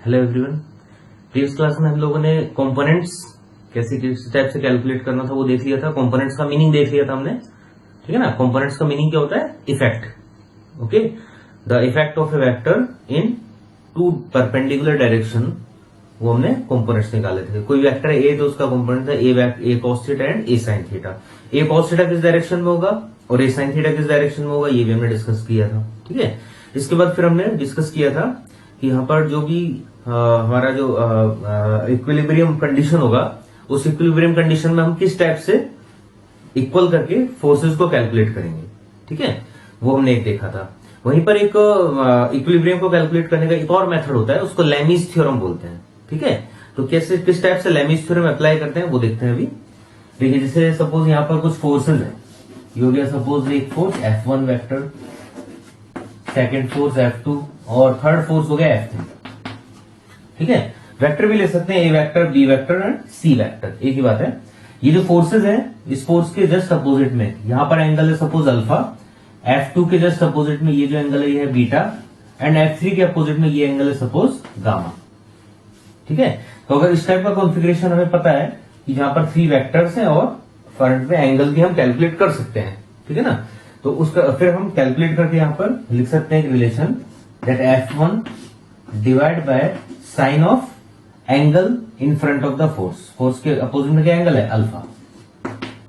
Hello everyone. Previous class में हम लोगों ने कंपोनेंट्स कैसे किस टाइप से कैलकुलेट करना था वो देख लिया था। कंपोनेंट्स का मीनिंग देख लिया था हमने, ठीक है ना। कंपोनेंट्स का मीनिंग क्या होता है? Effect. Okay, the effect of A vector in two perpendicular direction, वो हमने कंपोनेंट्स निकाले थे। कोई वेक्टर है ए तो उसका कंपोनेंट था A cos theta and A sine theta. A cos theta किस डायरेक्शन में होगा और ए साइन थीटा किस डायरेक्शन में होगा, ये भी हमने डिस्कस किया था, ठीक है। इसके बाद फिर हमने डिस्कस किया था कि यहाँ पर जो भी हमारा जो इक्विलिब्रियम कंडीशन होगा, उस इक्विलिब्रियम कंडीशन में हम किस टाइप से इक्वल करके फोर्सेस को कैलकुलेट करेंगे, ठीक है, वो हमने एक देखा था। वहीं पर एक इक्विलिब्रियम को कैलकुलेट करने का एक और मेथड होता है, उसको लैमीज थ्योरम बोलते हैं, ठीक है। तो कैसे किस टाइप से लैमीज थ्योरम अप्लाई करते हैं वो देखते हैं अभी। देखिए, जैसे सपोज यहाँ पर कुछ फोर्सेज है, ये हो गया सपोज एक force F1 vector, second force F2 और थर्ड फोर्स हो गया F3, ठीक है। वेक्टर भी ले सकते हैं, A vector, B vector and C vector, एक ही बात है। ये जो फोर्सेज है, इस फोर्स के जस्ट अपोजिट में यहां पर एंगल है सपोज अल्फा, F2 के जस्ट अपोजिट में ये जो एंगल है ये है बीटा, एंड F3 के अपोजिट में ये एंगल है सपोज गामा, ठीक है। तो अगर इस टाइप का कॉन्फ़िगरेशन हमें पता है कि जहां पर 3 वेक्टर्स हैं और फ्रंट में एंगल भी हम कैलकुलेट कर सकते हैं, ठीक है ना। तो उसका फिर हम कैलकुलेट करके यहां पर लिख सकते हैं एक relation that F1 divide by sine of angle in front of the force, force के अपोजिट में क्या एंगल है alpha,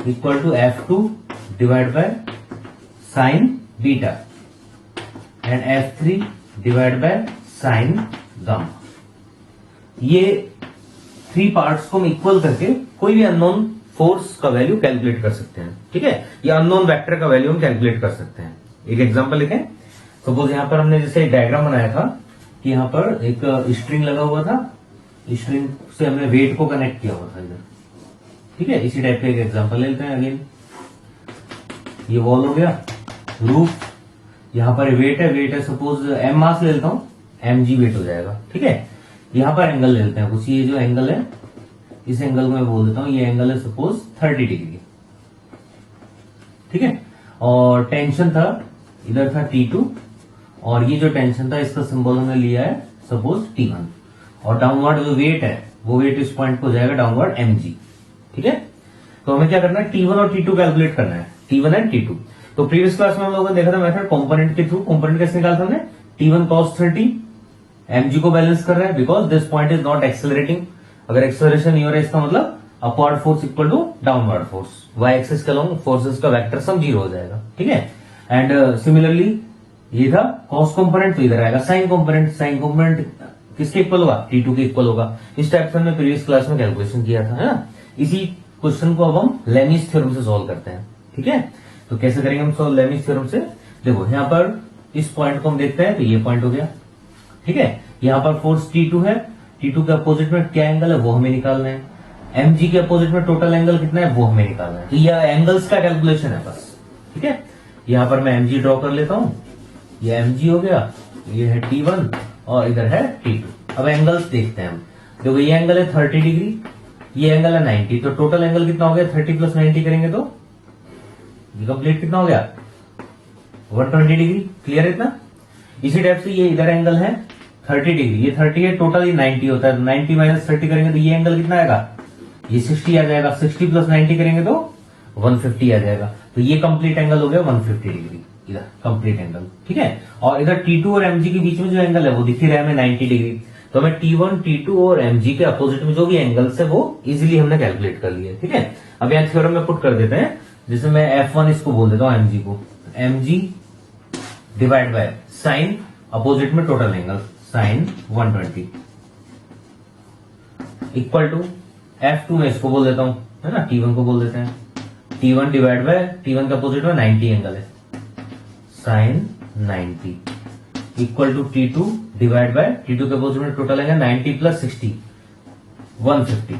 equal to F2 divide by sine beta and F3 divide by sine gamma. ये 3 पार्ट्स को हम equal करके कोई भी अननोन फोर्स का वैल्यू कैलकुलेट कर सकते हैं, ठीक है। या अननोन वेक्टर का वैल्यू हम कैलकुलेट कर सकते हैं। एक एग्जांपल लिखें, सपोज यहां पर हमने जैसे डायग्राम बनाया था कि यहां पर एक स्ट्रिंग लगा हुआ था, स्ट्रिंग से हमने वेट को कनेक्ट किया हुआ था इधर, ठीक है। इसी टाइप का एक एग्जांपल ले लेते हैं अगेन। ये वॉल हो गया, रूफ, यहां पर वेट है सपोज m मास ले लेता हूं, mg वेट हो जाएगा, ठीक है। यहां पर एंगल ले लेते हैं कुछ, ये जो एंगल है इस एंगल को मैं बोल देता हूं ये एंगल है सपोज 30 डिग्री, ठीक है। और टेंशन था इधर था T2, और ये जो टेंशन था इसका सिंबल हमने लिया है सपोज T1, और डाउनवर्ड जो वेट है वो वेट इस पॉइंट को जाएगा डाउनवर्ड mg, ठीक है। तो हमें क्या करना है, T1 और T2 कैलकुलेट करना है, T1 एंड T2। तो प्रीवियस क्लास में हम लोगों ने देखा था मेथड कंपोनेंट के थ्रू। कंपोनेंट कैसे निकाला था हमने, T1 cos 30 mg को बैलेंस कर रहा है because this point is not accelerating. अगर एक्सेलरेशन नहीं हो रहा है इसका मतलब upward force equal to downward force, y axis के अलोंग फोर्सेस का वेक्टर सम 0 हो जाएगा, ठीक है। एंड सिमिलरली ये था कॉस कंपोनेंट, तो इधर आएगा साइन कंपोनेंट। साइन कंपोनेंट किसके इक्वल होगा, T2 के इक्वल होगा। इस टाइप से हमने प्रीवियस क्लास में कैलकुलेशन किया था, है ना। इसी क्वेश्चन को अब हम लैमीज थ्योरम से सॉल्व करते हैं, ठीक है। तो कैसे करेंगे हम सॉल्व लैमीज थ्योरम से, देखो यहां पर इस पॉइंट को हम देखते हैं, तो ये पॉइंट हो गया, ठीक है। यहां पर फोर्स T2 है, T2 के अपोजिट में क्या एंगल है वो हमें निकालना है, mg के अपोजिट में टोटल एंगल कितना है वो हमें निकालना है। तो ये एंगल्स का कैलकुलेशन है बस, ठीक है। यहां पर मैं mg ड्रॉ कर लेता हूं, ये mg हो गया, ये है T1 और इधर है T2। अब एंगल्स देखते हैं हम, देखो ये एंगल है 30 डिग्री, ये एंगल है 90, तो टोटल एंगल कितना हो गया, 30 प्लस 90 करेंगे तो ये कंप्लीट कितना हो गया 120 डिग्री, क्लियर है इतना। इसी टाइप से ये इधर एंगल है 30 डिग्री, ये 30 है, टोटल ये 90 होता है, 90 माइनस 30 करेंगे तो ये एंगल कितना आएगा, ये 60 आ जाएगा, 60 प्लस 90 करेंगे तो 150 आ जाएगा। तो ये कंप्लीट एंगल हो गया 150 डिग्री, इधर कंप्लीट एंगल, ठीक है। और इधर T2 और mg के बीच में जो एंगल है वो दिख ही रहा है हमें 90 डिग्री। तो हमें T1, T2 और mg के अपोजिट में जो भी एंगल्स है वो इजिली हमने कैलकुलेट कर लिया, ठीक है। अब यहाँ थ्योरम में पुट कर देते हैं, जैसे मैं F1 इसको बोल देता हूँ mg को, mg divide by sine opposite में total angle sine 120 equal to F2 में इसको बोल देता हूं, है ना, T1 को बोल देते हैं, T1 डिवाइड बाय T1 का अपोजिट में 90 एंगल है sine 90 equal to T2 divide by T2 के अपोजिट में टोटल एंगल 90 प्लस 60 150,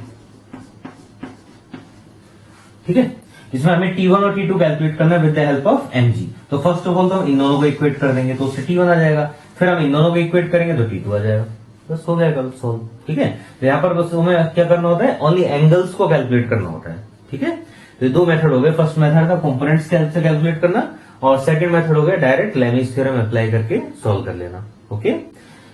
ठीक है। इसमें हमें T1 और T2 कैलकुलेट करना है with the help of mg। तो फर्स्ट ऑफ ऑल तो हम इन दोनों को इक्वेट कर देंगे तो उससे T1 आ जाएगा, फिर हम इन दोनों को इक्वेट करेंगे तो T2 आ जाएगा, बस हो जाएगा सोल्व, ठीक है। तो यहाँ पर बस हमें क्या करना होता है, ओनली एंगल्स को कैलकुलेट करना होता है, ठीक है। तो ये 2 मेथड हो गए, फर्स्ट मेथड था कंपोनेंट्स के हेल्प से कैलकुलेट करना, और सेकंड मेथड हो गया डायरेक्ट लैमीज थ्योरम अप्लाई करके सॉल्व कर लेना, ओके।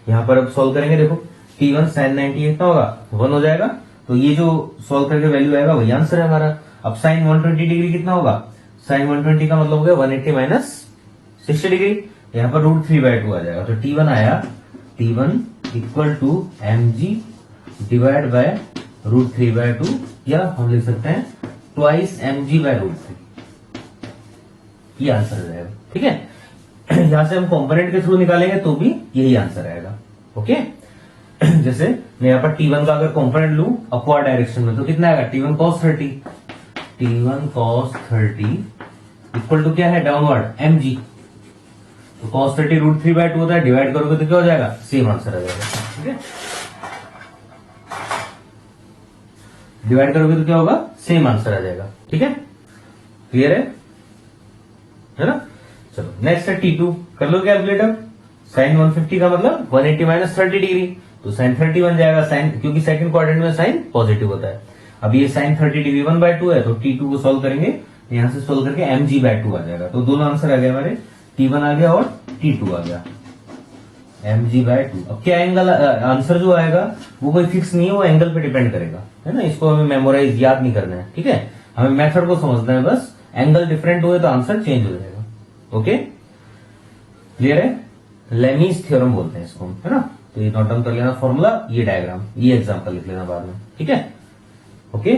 यहाँ पर अब सॉल्व करेंगे, देखो T1 sin 90 कितना होगा 1 हो जाएगा। तो ये जो सॉल्व करके वैल्यू आएगा वही आंसर है हमारा। अब sin 120 डिग्री कितना होगा, sin 120 का मतलब हो गया 180 माइनस 60 डिग्री, यहाँ पर √3/2 आ जाएगा। तो T1 आया, T1 equal to mg divide by √3/2, या हम लिख सकते हैं ट्वाइस mg/√3, ये आंसर आ जाएगा। ठीक है, यहां से हम कंपोनेंट के थ्रू निकालेंगे तो भी यही आंसर आएगा। ओके, जैसे मैं यहाँ पर T1 का अगर कंपोनेंट लू अपवर्ड डायरेक्शन में तो कितना आएगा, T1 cos 30, T1 cos 30 equal to क्या है डाउनवर्ड mg, तो cos 30 √3/2 होता है, डिवाइड करोगे तो क्या हो जाएगा, सेम आंसर आ जाएगा। ठीक है, डिवाइड करोगे तो क्या होगा, सेम आंसर आ जाएगा। ठीक है, क्लियर है ना। चलो नेक्स्ट है T2, कर लो कैलकुलेटर। साइन 150 का मतलब 180 माइनस 30 डिग्री, तो साइन 30 बन जाएगा, साइन क्योंकि सेकंड क्वाड्रेंट में साइन पॉजिटिव होता है। अब ये साइन 30 डिग्री 1/2 है, तो T2 को सोल्व करेंगे, यहां से सोल्व करके mg/2 आ जाएगा। तो दोनों आंसर आ गए हमारे, T1 आ गया और T2 आ गया, mg/2। अब क्या एंगल आंसर जो आएगा वो कोई फिक्स नहीं है, वो एंगल पे डिपेंड करेगा, है ना। इसको हमें मेमोराइज याद नहीं करना है। ठीक है, हमें मेथड को समझना है बस, एंगल डिफरेंट हुए तो आंसर चेंज हो जाएगा। ओके, क्लियर है, लेमीज थ्योरम बोलते हैं इसको, है ना। तो ये नोट डाउन कर लेना फॉर्मूला, ये डायग्राम, ये एग्जांपल लिख लेना बाद में। ठीक है, ओके।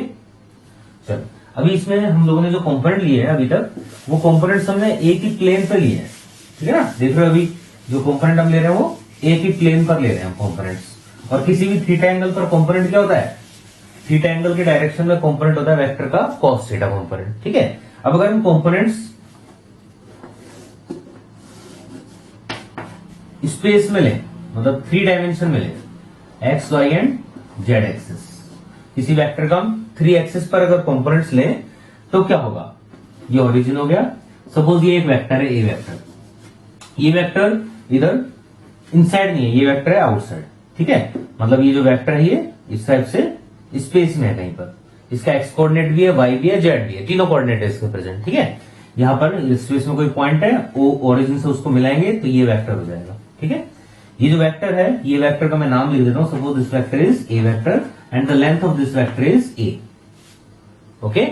चलो अभी इसमें हम लोगों ने जो कंपोनेंट लिए हैं अभी तक, वो कंपोनेंट्स हमने एक ही प्लेन पर लिए हैं। ठीक है ना, देख रहे हो अभी जो कंपोनेंट हम ले रहे हैं वो एक ही प्लेन पर ले रहे हैं हम कंपोनेंट्स। और किसी भी थीटा एंगल पर कंपोनेंट क्या होता है, थीटा एंगल के डायरेक्शन में कंपोनेंट होता है वेक्टर का कॉस थीटा कंपोनेंट। ठीक है, अब अगर हम कंपोनेंट्स स्पेस में लें, मतलब 3 डायमेंशन में लें, x y and z axis, किसी वेक्टर का हम 3 एक्सिस पर अगर कंपोनेंट्स लें तो क्या होगा, ये ओरिजिन हो गया। सपोज ये एक वेक्टर है, ए वेक्टर, ये वेक्टर इधर इनसाइड नहीं है, ये वेक्टर है आउटसाइड। ठीक है, मतलब ये जो वेक्टर है ये इस टाइप से स्पेस में है कहीं पर, इसका एक्स कोऑर्डिनेट भी है, वाई भी है, जेड भी है, तीनों कोऑर्डिनेट है इसके प्रेजेंट। ठीक है, यहां पर स्पेस में कोई पॉइंट है, वो ओरिजिन से उसको मिलाएंगे तो ये वेक्टर हो जाएगा। ठीक है, ये जो वेक्टर है, ये वेक्टर का मैं नाम लिख देता हूं, suppose this vector is a vector and the length of this vector is a. Okay,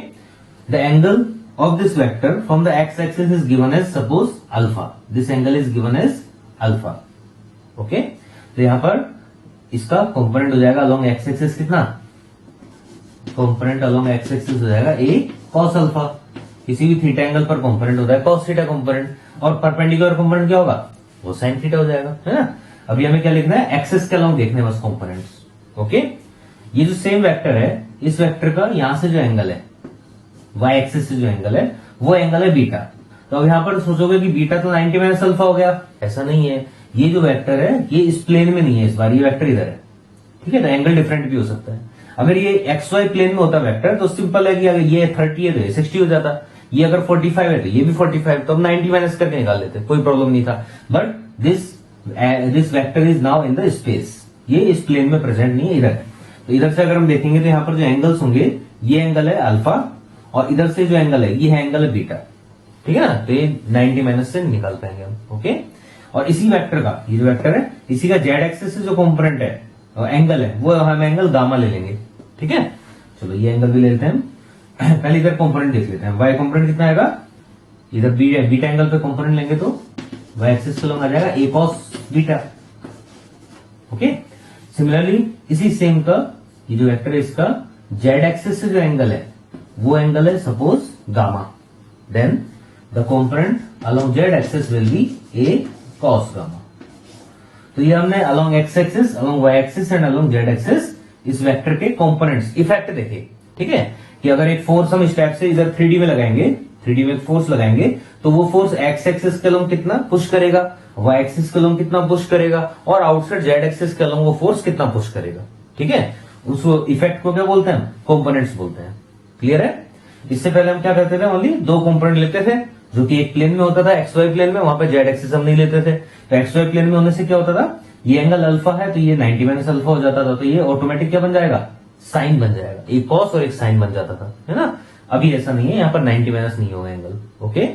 the angle of this vector from the x-axis is given as suppose alpha. This angle is given as alpha. Okay? तो यहां पर इसका component हो जाएगा along x-axis कितना, component along x-axis हो जाएगा a cos alpha। किसी भी थीटा एंगल पर कंपोनेंट होता है cos थीटा कंपोनेंट, और परपेंडिकुलर कंपोनेंट क्या होगा, वो sin थीटा हो जाएगा, है ना। अभी हमें क्या लिखना है, एक्सेस के along देखने बस कंपोनेंट्स। ओके, ये जो सेम वेक्टर है, इस वेक्टर का यहां से जो एंगल है वाई एक्सिस से जो एंगल है वो एंगल है बीटा। तो अब यहां पर सोचोगे कि बीटा तो 90 माइनस अल्फा हो गया, ऐसा नहीं है। ये जो वेक्टर है ये इस प्लेन में नहीं है, इस बार ये वेक्टर इधर है। ठीक है, तो एंगल डिफरेंट भी हो सकता है। अगर ये एक्स वाई प्लेन में होता वेक्टर तो सिंपल है कि अगर ये 30 है तो ये 60 हो जाता, ये अगर 45 है तो ये भी 45, तो अब 90 माइनस करके निकाल लेते, कोई प्रॉब्लम नहीं था। But this vector is now in the space, ये इस प्लेन में प्रेजेंट नहीं है, इधर है। तो इधर से अगर हम देखेंगे तो यहाँ पर जो एंगल्स होंगे, ये एंगल है अल्फा और इधर से जो एंगल है ये है एंगल है बीटा। ठीक है ना, तो ये 90 माइनस से निकाल पाएंगे हम। ओके, और इसी वेक्टर का, ये जो वेक्टर है इसी का जेड एक्सिस से जो कंपोनेंट है और एंगल है वो हम एंगल गामा ले लेंगे। ठीक है, चलो ये एंगल भी ले लेते हैं हम। पहले इधर कंपोनेंट देख लेते हैं, वाई कंपोनेंट कितना आएगा, इधर बीटा एंगल पे कंपोनेंट लेंगे तो वाई एक्सिस के लॉन्ग आ जाएगा ए कॉस बीटा। ओके, सिमिलरली इसी सेम का ये जो वेक्टर है इसका जेड एक्सिस से जो एंगल है वो एंगल है suppose gamma, then the component along z axis will be a cos gamma. तो ये हमने along x axis, along y axis and along z axis इस वेक्टर के कंपोनेंट्स इफेक्ट देखे। ठीक है, कि अगर एक फोर्स हम इस टाइप से इधर 3D में लगाएंगे, 3D में फोर्स लगाएंगे तो वो फोर्स एक्स एक्सिस के अलोंग कितना पुश करेगा, वाई एक्सिस के अलोंग कितना पुश करेगा, और आउटसाइड जेड एक्सिस के अलोंग वो फोर्स कितना पुश करेगा। ठीक है, उस इफेक्ट को क्या बोलते हैं, कंपोनेंट्स बोलते हैं। क्लियर है, इससे पहले हम क्या करते थे, ओनली 2 कंपोनेंट लेते थे जो कि एक प्लेन में होता था, एक्स वाई प्लेन में, वहां पे जेड एक्सिस हम नहीं लेते थे। तो एक्स वाई प्लेन में होने से क्या होता था, ये एंगल अल्फा है तो ये 90 माइनस अल्फा हो जाता था, तो ये ऑटोमेटिक क्या बन जाएगा, साइन बन जाएगा, एक कॉस और एक साइन बन जाता था, है ना। अभी ऐसा नहीं है, यहाँ पर 90 माइनस नहीं होगा एंगल। ओके,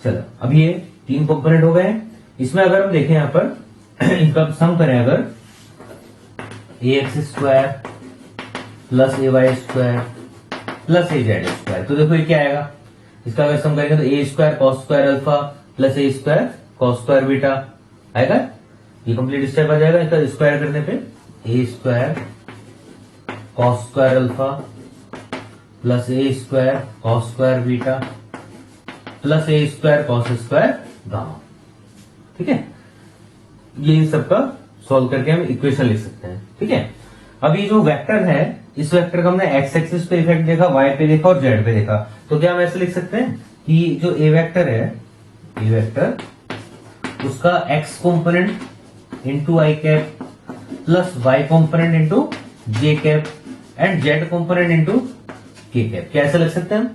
चलो अब ये 3 कंपोनेंट हो गए। इसमें अगर हम देखें यहाँ पर इनका सम करें अगर, ax square plus ay square plus az square. तो देखो ये क्या आएगा, इसका अगर सम करेंगे तो A square cos square alpha plus A square cos square beta आएगा। ये कंप्लीट स्टेप आ जाएगा। इसका स्क्वायर करने पे A square cos square alpha plus A square cos square beta plus A square cos square gamma. ठीक है, ये इन सबका सॉल्व करके हम इक्वेशन लिख सकते हैं। ठीक है, अब ये जो वेक्टर है, इस वेक्टर का हमने एक्स एक्सिस पे इफेक्ट देखा, वाई पे देखा और जेड पे देखा। तो क्या हम ऐसे लिख सकते हैं कि जो ए वेक्टर है, ए वेक्टर उसका x component into i cap plus y component into j cap and z component into k cap. क्या ऐसे लिख सकते हैं हम?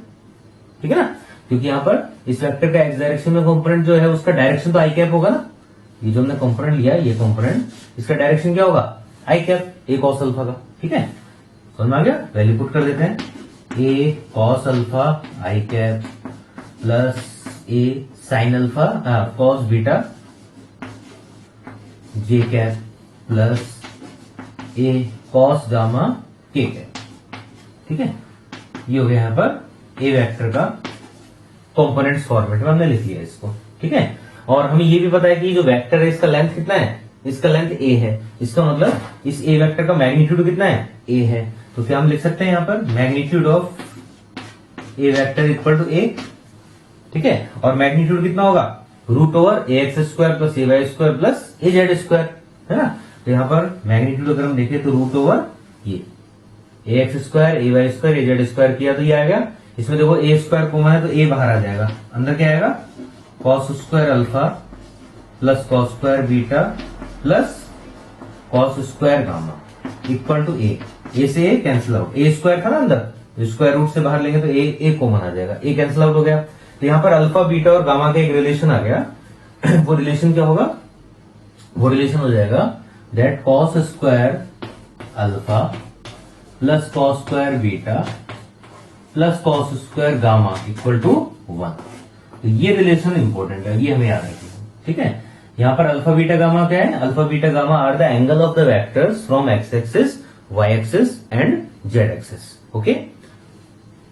ठीक है ना, क्योंकि यहां पर इस वेक्टर का एक्स डायरेक्शन में कॉम्पोनेंट जो है उसका डायरेक्शन तो आई कैप होगा ना। ये जो हमने कॉम्पोनेंट लिया, ये कॉम्पोनेंट, इसका डायरेक्शन क्या होगा? आई कैप, ए कॉस अल्फा का। ठीक है, समझ में आ गया? वैल्यू पुट कर देते हैं, ए कॉस अल्फा आई कैप प्लस ए साइन अल्फा कॉस बीटा जे कैप प्लस ए कॉस गामा के कैप। ठीक है, ये हो गया यहां पर ए वेक्टर का कंपोनेंट्स फॉर्मेट में हमने लिख लिया इसको। ठीक है, और हमें ये भी पता है कि जो वेक्टर है इसका लेंथ कितना है? इसका लेंथ ए है। इसका मतलब इस ए वेक्टर का मैग्नीट्यूड कितना है? ए है। तो क्या हम लिख सकते हैं यहां पर magnitude of A vector equal to A. ठीक है, और मैग्नीट्यूड कितना होगा? Root over A X square plus A Y square plus A Z square, है ना। तो यहां पर मैग्नीट्यूड अगर हम देखें तो रूट ओवर ये ए एक्स स्क्वायर ए वाई स्क्वायर ए जेड स्क्वायर किया तो ये आएगा। इसमें देखो ए स्क्वायर कॉमन है तो ए बाहर आ जाएगा, अंदर क्या आएगा? Cos square alpha plus cos square beta plus cos square gamma equal to A से A cancel out. A square था ना अंदर, स्क्वायर रूट से बाहर लेंगे तो ए कॉमन आ जाएगा, ए कैंसिल आउट हो गया। तो यहां पर अल्फा बीटा और गामा का एक रिलेशन आ गया। वो रिलेशन क्या होगा? वो रिलेशन हो जाएगा that cos square alpha plus cos square beta plus cos square gamma equal to 1। तो ये रिलेशन इंपॉर्टेंट है, ये हमें याद रखना। ठीक है, यहां पर अल्फा बीटा गामा क्या है? Alpha beta gamma are the angle of the vectors from x axis y axis and z axis. Okay,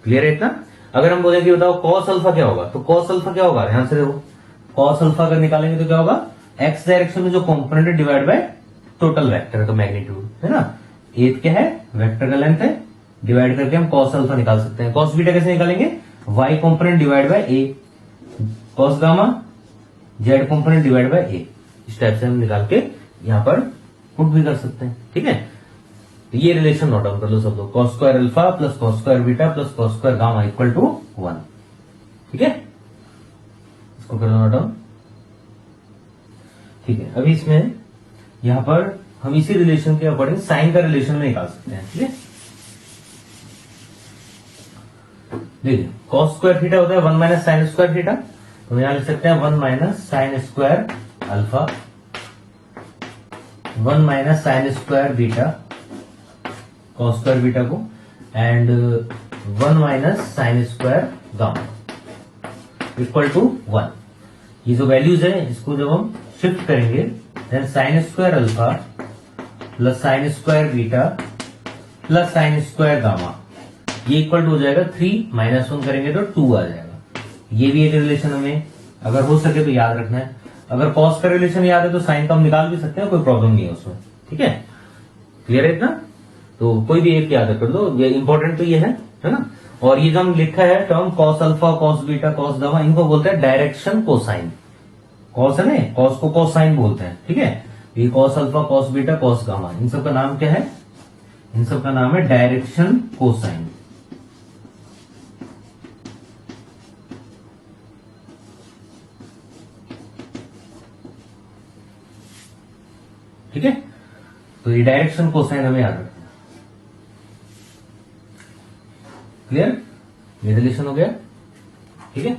clear है इतना? अगर हम बोले कि बताओ कॉस अल्फा क्या होगा, तो कॉस अल्फा क्या होगा? ध्यान से देखो, कॉस अल्फा अगर निकालेंगे तो क्या होगा? एक्स डायरेक्शन में जो कॉम्पोनेंट है डिवाइड बाय टोटल वेक्टर का मैग्नीट्यूड, है ना। ए क्या है? वेक्टर का लेंथ है, डिवाइड करके हम कॉस अल्फा निकाल सकते हैं। कॉस बीटा कैसे निकालेंगे? Y component divide by A, cos gamma Z component divide by A. इस टाइप से हम निकाल के यहां पर पुट भी कर सकते हैं। ठीक है, तो ये रिलेशन नोट डाउन कर लो सब लोग, cos square alpha plus cos square beta plus cos square gamma equal to 1। ठीक है, इसको कर लो नोट डाउन। ठीक है, अभी इसमें यहां पर हम इसी रिलेशन के अकॉर्डिंग साइन का रिलेशन में निकाल सकते हैं। ठीक है, देखिए कॉस स्क्वायर थीटा होता है 1 माइनस साइन स्क्वायर थीटा, तो यहां लिख सकते हैं 1 minus sine square alpha 1 minus sine square beta cos square beta को and 1 minus sine square gamma equal to 1। ये जो वैल्यूज है इसको जब हम शिफ्ट करेंगे then sine square alpha plus sine square beta plus sine square gamma ये equal to हो जाएगा 3 माइनस 1 करेंगे तो 2 आ जाएगा। ये भी एक रिलेशन हमें अगर हो सके तो याद रखना है। अगर कॉस का रिलेशन याद है तो साइन का हम निकाल भी सकते हैं, कोई प्रॉब्लम नहीं है उसमें। ठीक है, क्लियर है इतना? तो कोई भी एक याद कर लो, ये इंपॉर्टेंट तो ये है ना। और ये जो हम लिखा है term cos alpha cos beta cos gamma, इनको बोलते हैं डायरेक्शन कोसाइन। कॉस है ना, कॉस को कॉस साइन बोलते हैं। ठीक है, ये cos alpha cos beta cos gamma, इन सब का नाम क्या है? इन सब का नाम है डायरेक्शन कोसाइन। ठीक है, तो ये डायरेक्शन कोसाइन हमें याद रखना। क्लियर? ये रिलेशन हो गया। ठीक है,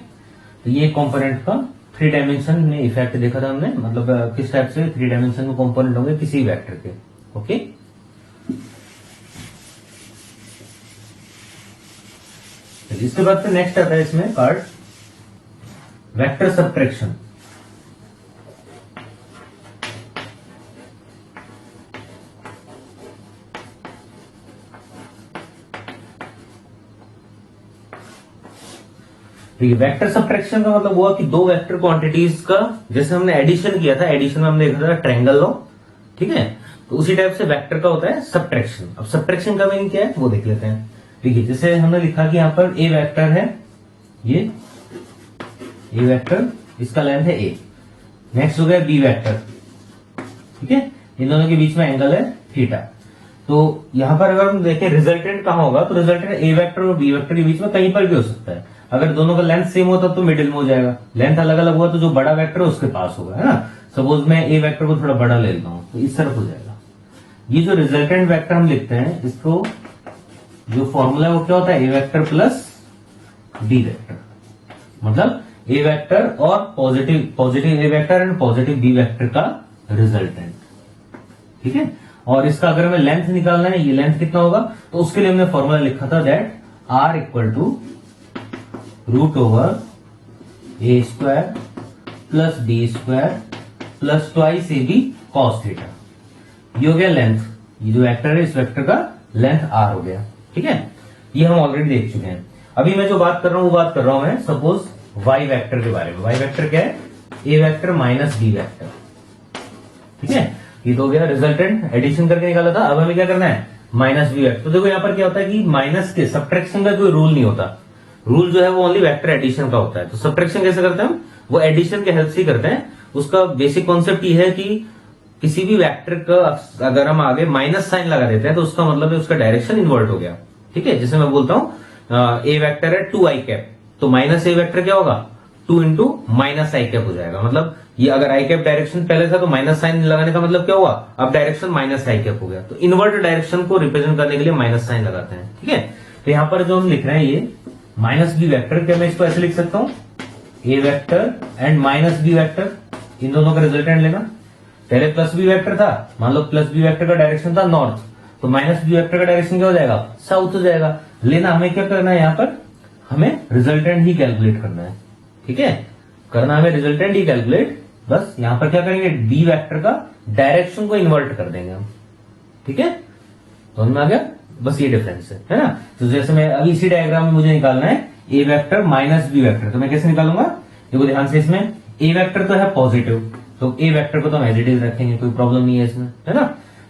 तो ये कंपोनेंट का 3 डायमेंशन में इफेक्ट देखा था हमने, मतलब किस टाइप से 3 डायमेंशन में कंपोनेंट होंगे किसी वेक्टर के। ओके, इसके बाद फिर नेक्स्ट आता है इसमें पार्ट वेक्टर सबट्रैक्शन। ठीक है, वेक्टर सब्ट्रैक्शन का मतलब हुआ कि दो वेक्टर क्वांटिटीज का जैसे हमने एडिशन किया था, एडिशन में हमने देखा था ट्रायंगल लॉ, ठीक है, तो उसी टाइप से वेक्टर का होता है सब्ट्रैक्शन। अब सब्ट्रैक्शन का मीनिंग क्या है वो देख लेते हैं। देखिए जैसे हमने लिखा कि यहां पर ए वेक्टर है, ये ए वेक्टर, इसका लेंथ है ए। नेक्स्ट हो गया बी वेक्टर, ठीक है, इन दोनों के बीच में एंगल है थीटा। तो यहां पर अगर हम देखें रिजल्टेंट कहां होगा, तो रिजल्टेंट ए वेक्टर और बी वेक्टर के बीच में कहीं पर भी हो सकता है। अगर दोनों का लेंथ सेम होता तो मिडिल में हो जाएगा, लेंथ अलग अलग हुआ तो जो बड़ा वेक्टर है उसके पास होगा, है ना। सपोज मैं ए वेक्टर को थोड़ा बड़ा ले लेता हूं तो इस तरफ हो जाएगा। ये जो रिजल्टेंट वेक्टर हम लिखते हैं, इसको जो फॉर्मूला है वो क्या होता है, a vector plus B vector, मतलब ए वेक्टर और positive a vector and positive b vector का रिजल्टेंट, ठीक है। और इसका अगर हमें लेंथ निकालना है, ये लेंथ कितना होगा, तो उसके लिए हमने फॉर्मूला लिखा था that r equal to root over a square plus b square plus twice a b cos theta. ये हो गया लेंथ, ये जो वेक्टर है इस वेक्टर का लेंथ आर हो गया, ठीक है। ये हम ऑलरेडी देख चुके हैं। अभी मैं जो बात कर रहा हूं वो बात कर रहा हूं मैं सपोज वाई वेक्टर के बारे में। वाई वेक्टर क्या है, a vector minus B vector, ठीक है। ये तो हो गया रिजल्टेंट, एडिशन करके निकाला था। अब हमें क्या करना है, माइनस बी वेक्टर। तो देखो यहाँ पर क्या होता है कि माइनस के सब्ट्रैक्शन का कोई रूल नहीं होता, रूल जो है वो ओनली वेक्टर एडिशन का होता है। तो सब्ट्रैक्शन कैसे करते हैं हम, वो एडिशन के हेल्प से करते हैं। उसका बेसिक कॉन्सेप्ट ये है कि किसी भी वेक्टर का अगर हम आगे माइनस साइन लगा देते हैं तो उसका मतलब है उसका डायरेक्शन इन्वर्ट हो गया, ठीक है। जैसे मैं बोलता हूं ए वेक्टर है 2 आई कैप, तो माइनस ए वेक्टर क्या होगा, 2 इंटू माइनस आई कैप हो जाएगा। मतलब ये अगर आई कैप डायरेक्शन पहले था तो माइनस साइन लगाने का मतलब क्या हुआ, अब डायरेक्शन माइनस आई कैप हो गया। तो इन्वर्ट डायरेक्शन को रिप्रेजेंट करने के लिए माइनस साइन लगाते हैं, ठीक है। तो यहां पर जो हम लिख रहे हैं ये माइनस बी वेक्टर, क्या मैं इसको ऐसे लिख सकता हूं, A vector and minus B vector, इन दोनों का रिजल्टेंट लेना। पहले प्लस बी वेक्टर था, मान लो प्लस बी वेक्टर का डायरेक्शन था नॉर्थ, तो माइनस बी वेक्टर का डायरेक्शन क्या हो जाएगा, साउथ हो जाएगा। लेना हमें क्या करना है, यहां पर हमें रिजल्टेंट ही कैलकुलेट करना है, ठीक है, करना हमें रिजल्टेंट ही कैलकुलेट। बस यहां पर क्या करेंगे, बी वेक्टर का डायरेक्शन को इन्वर्ट कर देंगे हम, ठीक है। तो समझ में आ गया, बस ये डिफरेंस है ना। तो जैसे मैं अभी इसी डायग्राम में मुझे निकालना है a vector minus B vector, तो मैं कैसे निकालूंगा, देखो ध्यान से, इसमें ए वेक्टर तो है पॉजिटिव, तो ए वेक्टर को तो हम एज इट इज रखेंगे, कोई प्रॉब्लम नहीं है इसमें, है ना।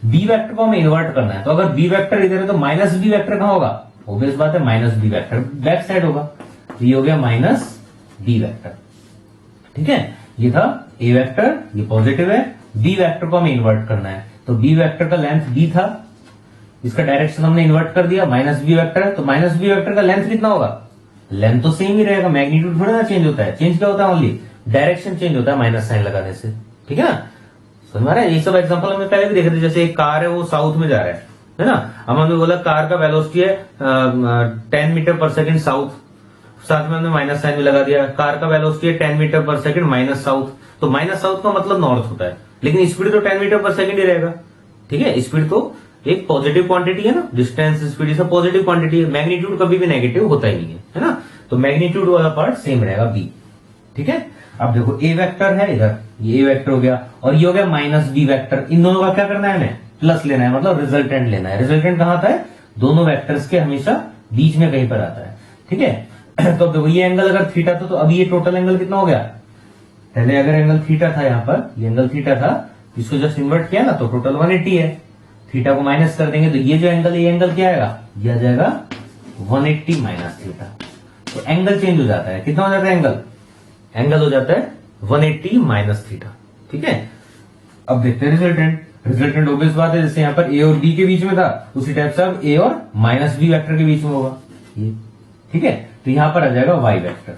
बी वेक्टर को हमें इन्वर्ट करना है, तो अगर बी वेक्टर इधर है तो माइनस बी वेक्टर कहां होगा, ऑब्वियस बात है minus B vector back side होगा, तो ये हो गया माइनस बी वेक्टर, ठीक है। ये था ए वेक्टर, ये पॉजिटिव है, बी वेक्टर को हमें इन्वर्ट करना है, तो बी वेक्टर का लेंथ बी था, इसका डायरेक्शन हमने इन्वर्ट कर दिया, माइनस बी वेक्टर है, तो माइनस बी वेक्टर का लेंथ कितना होगा, लेंथ तो सेम ही रहेगा, मैग्नीट्यूड थोड़ा ना चेंज होता है, चेंज क्या होता है, ओनली डायरेक्शन चेंज होता है माइनस साइन लगाने से, ठीक है ना। समझ में आ रहा है, ये सब एग्जांपल हमने पहले भी देखे थे। जैसे एक कार है वो साउथ में जा रहा है ना, अब हमने बोला कार का वेलोसिटी है 10 मीटर पर सेकंड साउथ, साथ में हमने माइनस साइन भी लगा दिया, कार का वेलोसिटी है 10 मीटर पर सेकंड माइनस साउथ, तो माइनस साउथ का मतलब नॉर्थ होता है, लेकिन स्पीड तो 10 मीटर पर सेकंड ही रहेगा, ठीक है। स्पीड तो एक पॉजिटिव क्वांटिटी है ना, डिस्टेंस स्पीड ये सब पॉजिटिव क्वांटिटी है, मैग्नीट्यूड कभी भी नेगेटिव होता ही नहीं है ना, तो मैग्नीट्यूड वाला पार्ट सेम रहेगा बी, ठीक है। अब देखो ए वेक्टर है इधर, ये ए वेक्टर हो गया और ये हो गया माइनस बी वेक्टर, इन दोनों का क्या करना है, हमें प्लस लेना है, मतलब रिजल्टेंट लेना है। रिजल्टेंट कहां आता है, दोनों वेक्टर्स के हमेशा बीच में कहीं पर आता है, ठीक है। तो देखो ये एंगल अगर थीटा था, तो अभी ये टोटल एंगल कितना हो गया, पहले अगर एंगल थीटा था, यहां पर ये एंगल थीटा था, इसको जस्ट इन्वर्ट किया ना तो टोटल 180 है, थीटा को माइनस कर देंगे तो ये जो एंगल है, ये एंगल क्या आएगा, ये आ जाएगा 180 माइनस थीटा, तो एंगल चेंज हो जाता है, कितना हो जाता है एंगल हो जाता है 180 माइनस थीटा, ठीक है। अब देखते हैं रिजल्टेंट। रिजल्टेंट ऑब्वियस बात है, जैसे यहां पर ए और बी के बीच में था, उसी टाइप से अब ए और माइनस बी वेक्टर के बीच में होगा ये, ठीक है। तो यहां पर आ जाएगा वाई वेक्टर,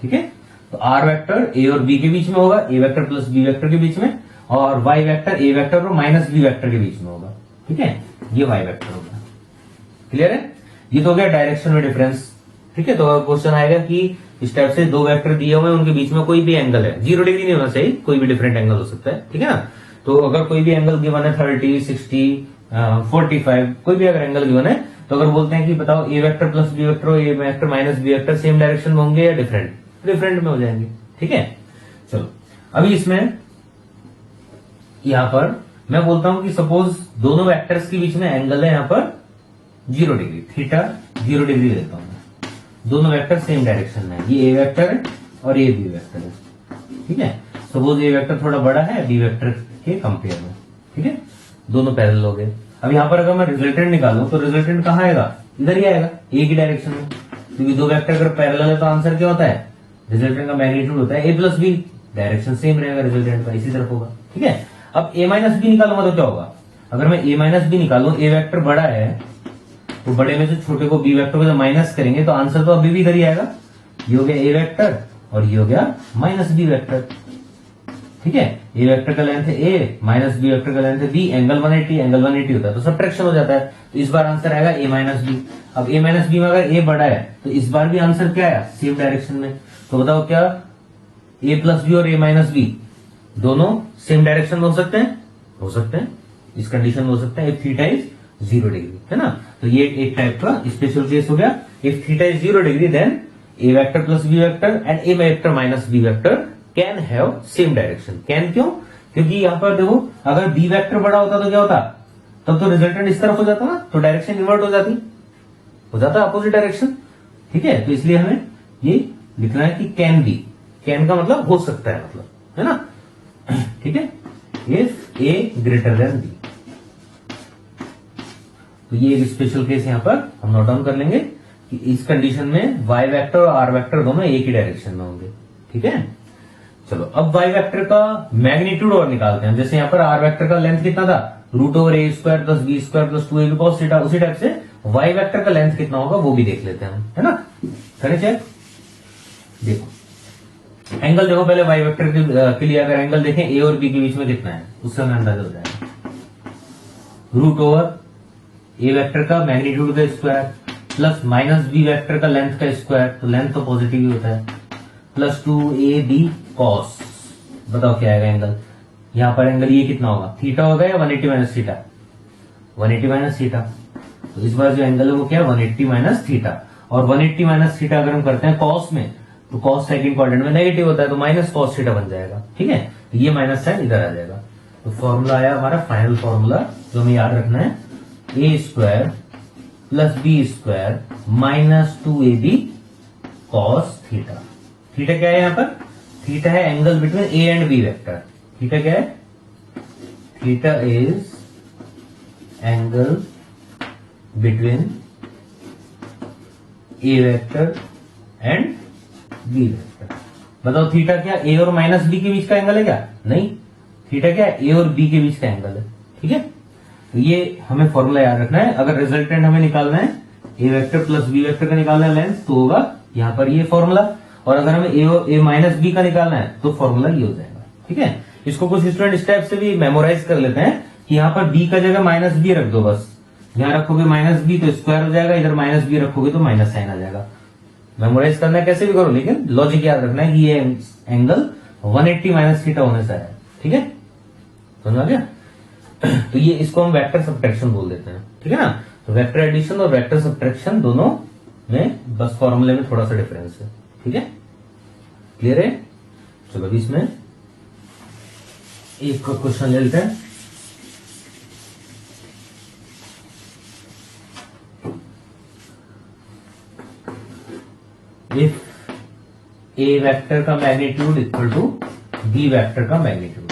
ठीक है। तो आर वेक्टर ए और बी के बीच में होगा, ए वेक्टर प्लस बी वेक्टर के बीच में, और वाई वेक्टर ए वेक्टर और माइनस बी वेक्टर के बीच में होगा, ठीक है। ये वाई वेक्टर होगा, क्लियर है। ये तो हो गया डायरेक्शन में डिफरेंस, ठीक है। तो क्वेश्चन आएगा कि इस टाइप से दो वेक्टर दिए हुए हैं, उनके बीच में कोई भी एंगल है, 0 डिग्री नहीं होना चाहिए, कोई भी डिफरेंट एंगल हो सकता है, ठीक है ना। तो अगर कोई भी एंगल गिवन है 30, 60, 45, कोई भी अगर एंगल गिवन है, तो अगर बोलते हैं कि बताओ A vector plus B vector और A vector minus B vector same direction में होंगे या डिफरेंट, डिफरेंट में हो जाएंगे, ठीक है। चलो अभी इसमें यहां पर मैं बोलता हूं कि सपोज दोनों वेक्टर्स के बीच में एंगल है यहां पर 0 डिग्री, थीटा 0 डिग्री लेता हूं, दोनों वेक्टर सेम डायरेक्शन में है, ये ए वेक्टर है और ये बी वेक्टर है, ठीक है। सपोज ए वेक्टर थोड़ा बड़ा है बी वेक्टर के कंपेयर में, ठीक है, दोनों पैरेलल हो गए। अब यहाँ पर अगर मैं रिजल्टेंट निकालूं तो रिजल्टेंट कहाँ आएगा, इधर ही आएगा, ए की डायरेक्शन में, क्योंकि दो वेक्टर अगर पैरेलल है तो आंसर क्या होता है, रिजल्टेंट का मैग्नीट्यूड होता है ए प्लस बी, डायरेक्शन सेम रहेगा रिजल्टेंट का, इसी तरफ होगा, ठीक है। अब ए माइनस बी निकालूंगा तो क्या होगा, अगर मैं ए माइनस बी निकालूं, ए वेक्टर बड़ा है तो बड़े में से छोटे को बी वेक्टर को जब माइनस करेंगे तो आंसर तो अभी भी इधर ही आएगा, ये हो गया ए वेक्टर और ये हो गया माइनस बी वेक्टर, ठीक है। ए वेक्टर का लेंथ है ए, माइनस बी वेक्टर का लेंथ है बी, एंगल 180, एंगल 180 होता है तो सब्ट्रैक्शन हो जाता है, तो इस बार आंसर आएगा ए माइनस बी। अब ए माइनस बी में अगर ए बड़ा है तो इस बार भी आंसर क्या आया, सेम डायरेक्शन में, तो बताओ क्या ए प्लस बी और ए माइनस बी दोनों सेम डायरेक्शन में हो सकते हैं, हो सकते हैं, इस कंडीशन में हो सकते हैं इफ थीटा इज 0 डिग्री, है ना। तो ये एक टाइप का स्पेशल केस हो गया, if theta is 0 degree then a vector plus B vector and a vector minus B vector can have same direction. Can क्यों, क्योंकि यहां पर देखो अगर बी वेक्टर बड़ा होता तो क्या होता, तब तो रिजल्टेंट इस तरफ हो जाता ना, तो डायरेक्शन इन्वर्ट हो जाता अपोजिट डायरेक्शन, ठीक है। तो इसलिए हमें ये लिखना है कि कैन बी, कैन का मतलब हो सकता है, मतलब, है ना, ठीक है, if a greater than b. तो ये एक स्पेशल केस यहां पर हम नोट डाउन कर लेंगे कि इस कंडीशन में y वेक्टर और r वेक्टर दोनों एक ही डायरेक्शन में होंगे, ठीक है। चलो अब y वेक्टर का मैग्नीट्यूड और निकालते हैं। जैसे यहां पर r वेक्टर का लेंथ कितना था, √a² plus b² plus 2ab cos theta, उसी टाइप से y वेक्टर का लेंथ कितना होगा वो भी देख लेते हैं, है ना। करें चेक, देखो एंगल देखो पहले y वेक्टर के लिए अगर एंगल देखें a और b के बीच में कितना है उससे हमें अंदाजा हो जाएगा, √a वेक्टर का मैग्नीट्यूड का square plus minus B vector का लेंथ का स्क्वायर, तो लेंथ तो पॉजिटिव ही होता है, प्लस 2ab cos, बताओ क्या आएगा एंगल, यहां पर एंगल ये कितना होगा, थीटा होगा या 180 माइनस थीटा, 180 माइनस थीटा, तो इस बार जो एंगल है वो क्या है 180 माइनस थीटा, और 180 माइनस थीटा अगर हम करते हैं कॉस में तो कॉस सेकंड क्वाड्रेंट में नेगेटिव होता है तो माइनस कॉस थीटा बन जाएगा, ठीक है। तो ये माइनस साइन इधर आ जाएगा, तो फॉर्मूला आया हमारा फाइनल फॉर्मूला जो हमें याद रखना है, a² plus b² minus 2ab cos theta. Theta क्या है यहां पर, थीटा है angle between a and b vector, theta क्या है, theta is angle between a vector and b vector. बताओ थीटा क्या a और माइनस b के बीच का एंगल है क्या, नहीं, थीटा क्या है a और b के बीच का एंगल है, ठीक है। तो ये हमें फॉर्मूला याद रखना है, अगर रिजल्टेंट हमें निकालना है a vector plus B vector का निकालना है लेंथ तो होगा यहाँ पर ये फॉर्मूला, और अगर हमें ए माइनस बी का निकालना है तो फॉर्मूला ये हो जाएगा, ठीक है। इसको कुछ स्टूडेंट इस टाइप से भी मेमोराइज कर लेते हैं कि यहाँ पर बी का जगह माइनस बी रख दो, बस यहाँ रखोगे माइनस बी तो स्क्वायर हो जाएगा, इधर माइनस बी रखोगे तो माइनस साइन आ जाएगा। मेमोराइज करना है कैसे भी करो, लेकिन लॉजिक याद रखना है कि ये एंगल 180 माइनस थीटा होने से है, ठीक है, समझ आ गया। तो ये इसको हम वेक्टर सब्ट्रैक्शन बोल देते हैं, ठीक है ना। तो वेक्टर एडिशन और वेक्टर सब्ट्रैक्शन दोनों में बस फॉर्मूले में थोड़ा सा डिफरेंस है, ठीक है, क्लियर है। चलो अभी इसमें एक क्वेश्चन ले लेते हैं। इफ ए वेक्टर का magnitude equal to b vector का मैग्नीट्यूड,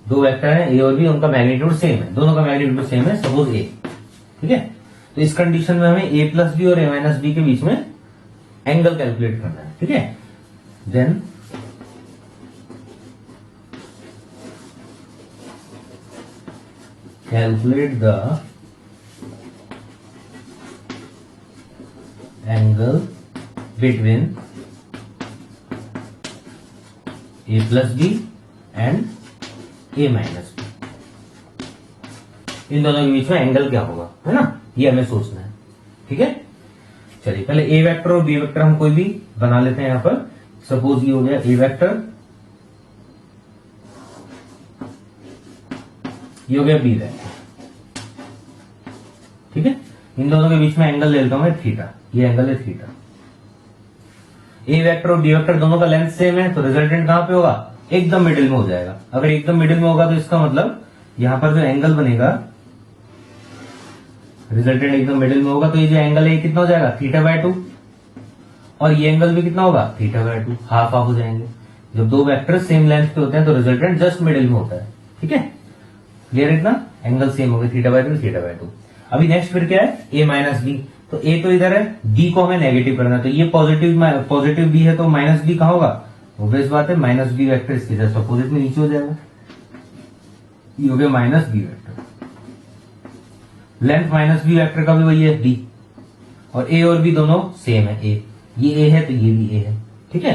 दो वेक्टर है ए और बी, उनका मैग्नीट्यूड सेम है, दोनों का मैग्नीट्यूड सेम है, सपोज ए, ठीक है। तो इस कंडीशन में हमें ए प्लस बी और ए माइनस बी के बीच में एंगल कैलकुलेट करना है, ठीक है। Then calculate the angle between A plus B and A minus B, इन दोनों के बीच में एंगल क्या होगा, है ना, ये हमें सोचना है, ठीक है। चलिए पहले ए वेक्टर और बी वेक्टर हम कोई भी बना लेते हैं। यहां पर सपोज ये हो गया ए वेक्टर, ये हो गया बी वेक्टर, ठीक है। इन दोनों के बीच में एंगल ले लेता हूं मैं थीटा, ये एंगल है थीटा। ए वेक्टर और बी वेक्टर दोनों का लेंथ सेम है तो रिजल्टेंट कहां पे होगा, एकदम मिडिल में हो जाएगा। अगर एकदम मिडिल में होगा तो इसका मतलब यहां पर जो एंगल बनेगा, रिजल्टेंट एकदम मिडिल में होगा तो ये जो एंगल है कितना हो जाएगा, θ/2, और ये एंगल भी कितना होगा θ/2, हाफ हाफ हो जाएंगे। जब दो वेक्टर सेम लेंथ के होते हैं तो रिजल्टेंट जस्ट मिडिल में होता है। ठीक है, क्लियर है इतना? एंगल सेम हो गए θ/2 θ/2। अभी नेक्स्ट फिर क्या है, a माइनस बी। तो a तो इधर है, b को हमें नेगेटिव करना है, तो ये पॉजिटिव b है तो माइनस b कहां होगा, ऑब्वियस बात है माइनस बी वेक्टर इसके जस्ट अपोजिट में नीचे हो जाएगा, ये हो गया minus B vector. Length minus B vector का भी वही है b, और a और b दोनों सेम है, a ये a है तो ये भी a है। ठीक है,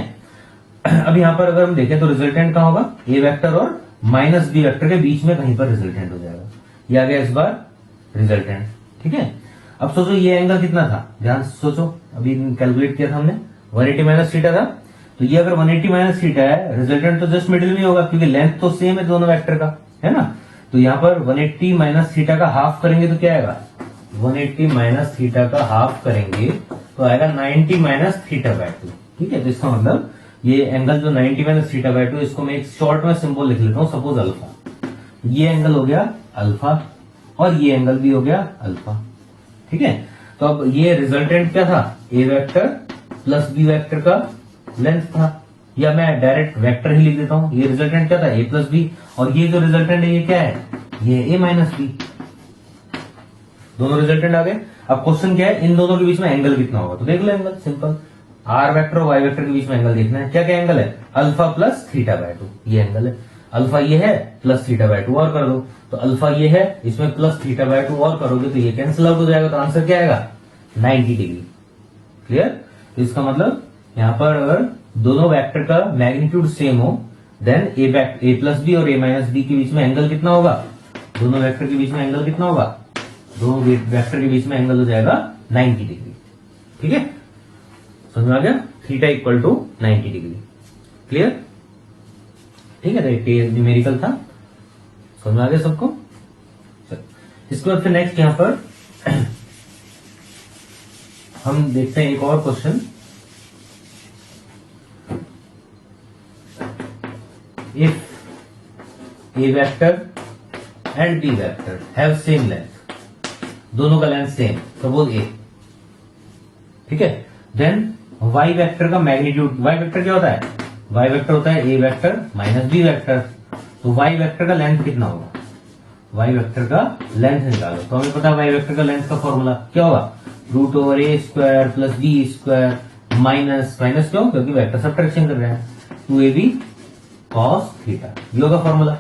अब यहां पर अगर हम देखें तो रिजल्टेंट कहां होगा, a वेक्टर और माइनस बी वेक्टर के बीच में कहीं पर रिजल्टेंट हो जाएगा। ये आ गया इस बार रिजल्टेंट। ठीक है, अब सोचो ये एंगल कितना था, ध्यान से सोचो, अभी कैलकुलेट किया था हमने 180 माइनस थीटा था, तो ये अगर 180 माइनस थीटा है, रिजल्टेंट तो जस्ट मिडिल में होगा क्योंकि लेंथ तो सेम है दोनों वेक्टर का, है ना। तो यहाँ पर 180 माइनस थीटा का हाफ करेंगे तो क्या आएगा, 180 माइनस थीटा का हाफ करेंगे तो आएगा 90 माइनस θ/2। ठीक है, तो इसका मतलब ये एंगल जो 90 माइनस θ/2, इसको मैं एक शॉर्ट में सिंबल लिख लेता हूं, सपोज अल्फा। ये एंगल हो गया अल्फा और ये एंगल भी हो गया अल्फा। ठीक है, तो अब ये रिजल्टेंट क्या था, ए वेक्टर प्लस बी वेक्टर का लेंथ था, या मैं डायरेक्ट वेक्टर ही लिख देता हूं। ये रिजल्टेंट क्या था, ए प्लस बी, और ये जो रिजल्टेंट है ये क्या है, ये ए माइनस बी। दोनों रिजल्टेंट आ गए। अब क्वेश्चन क्या है, इन दोनों के बीच में एंगल कितना होगा, तो देख लो एंगल सिंपल, आर वेक्टर और वाई वेक्टर के बीच में एंगल देखना है। क्या क्या एंगल है, अल्फा प्लस θ/2, ये एंगल है। अल्फा ये है प्लस θ/2 और कर दो, तो अल्फा ये है, इसमें प्लस θ/2 और करोगे तो ये कैंसिल आउट हो जाएगा, तो आंसर क्या आएगा 90 डिग्री। क्लियर, तो इसका मतलब यहां पर अगर दोनों वेक्टर का मैग्नीट्यूड सेम हो देन ए प्लस बी और ए माइनस बी के बीच में एंगल कितना होगा, दोनों वेक्टर के बीच में एंगल कितना होगा, दोनों वेक्टर के बीच में एंगल हो जाएगा 90 डिग्री। ठीक है, समझ में आ गया, theta equal to 90 degree. Clear, ठीक है, तो ये न्यूमेरिकल था, समझ में आ गया सबको। इसके बाद फिर नेक्स्ट यहां पर हम देखते हैं एक और question. If a vector and b vector have same length, दोनों का लेंथ सेम, सपोज ए, ठीक है, देन वाई वेक्टर का मैग्नीट्यूड, वाई वेक्टर क्या होता है, वाई वेक्टर होता है a vector minus B vector, तो वाई वेक्टर का लेंथ कितना होगा, वाई वेक्टर का लेंथ निकालो। तो हमें पता है वाई वेक्टर का लेंथ का फॉर्मूला क्या होगा, √a² प्लस b² माइनस क्यों, क्योंकि वेक्टर सब्ट्रैक्शन कर रहे हैं, 2ab cos थीटा, ये होगा फॉर्मूला।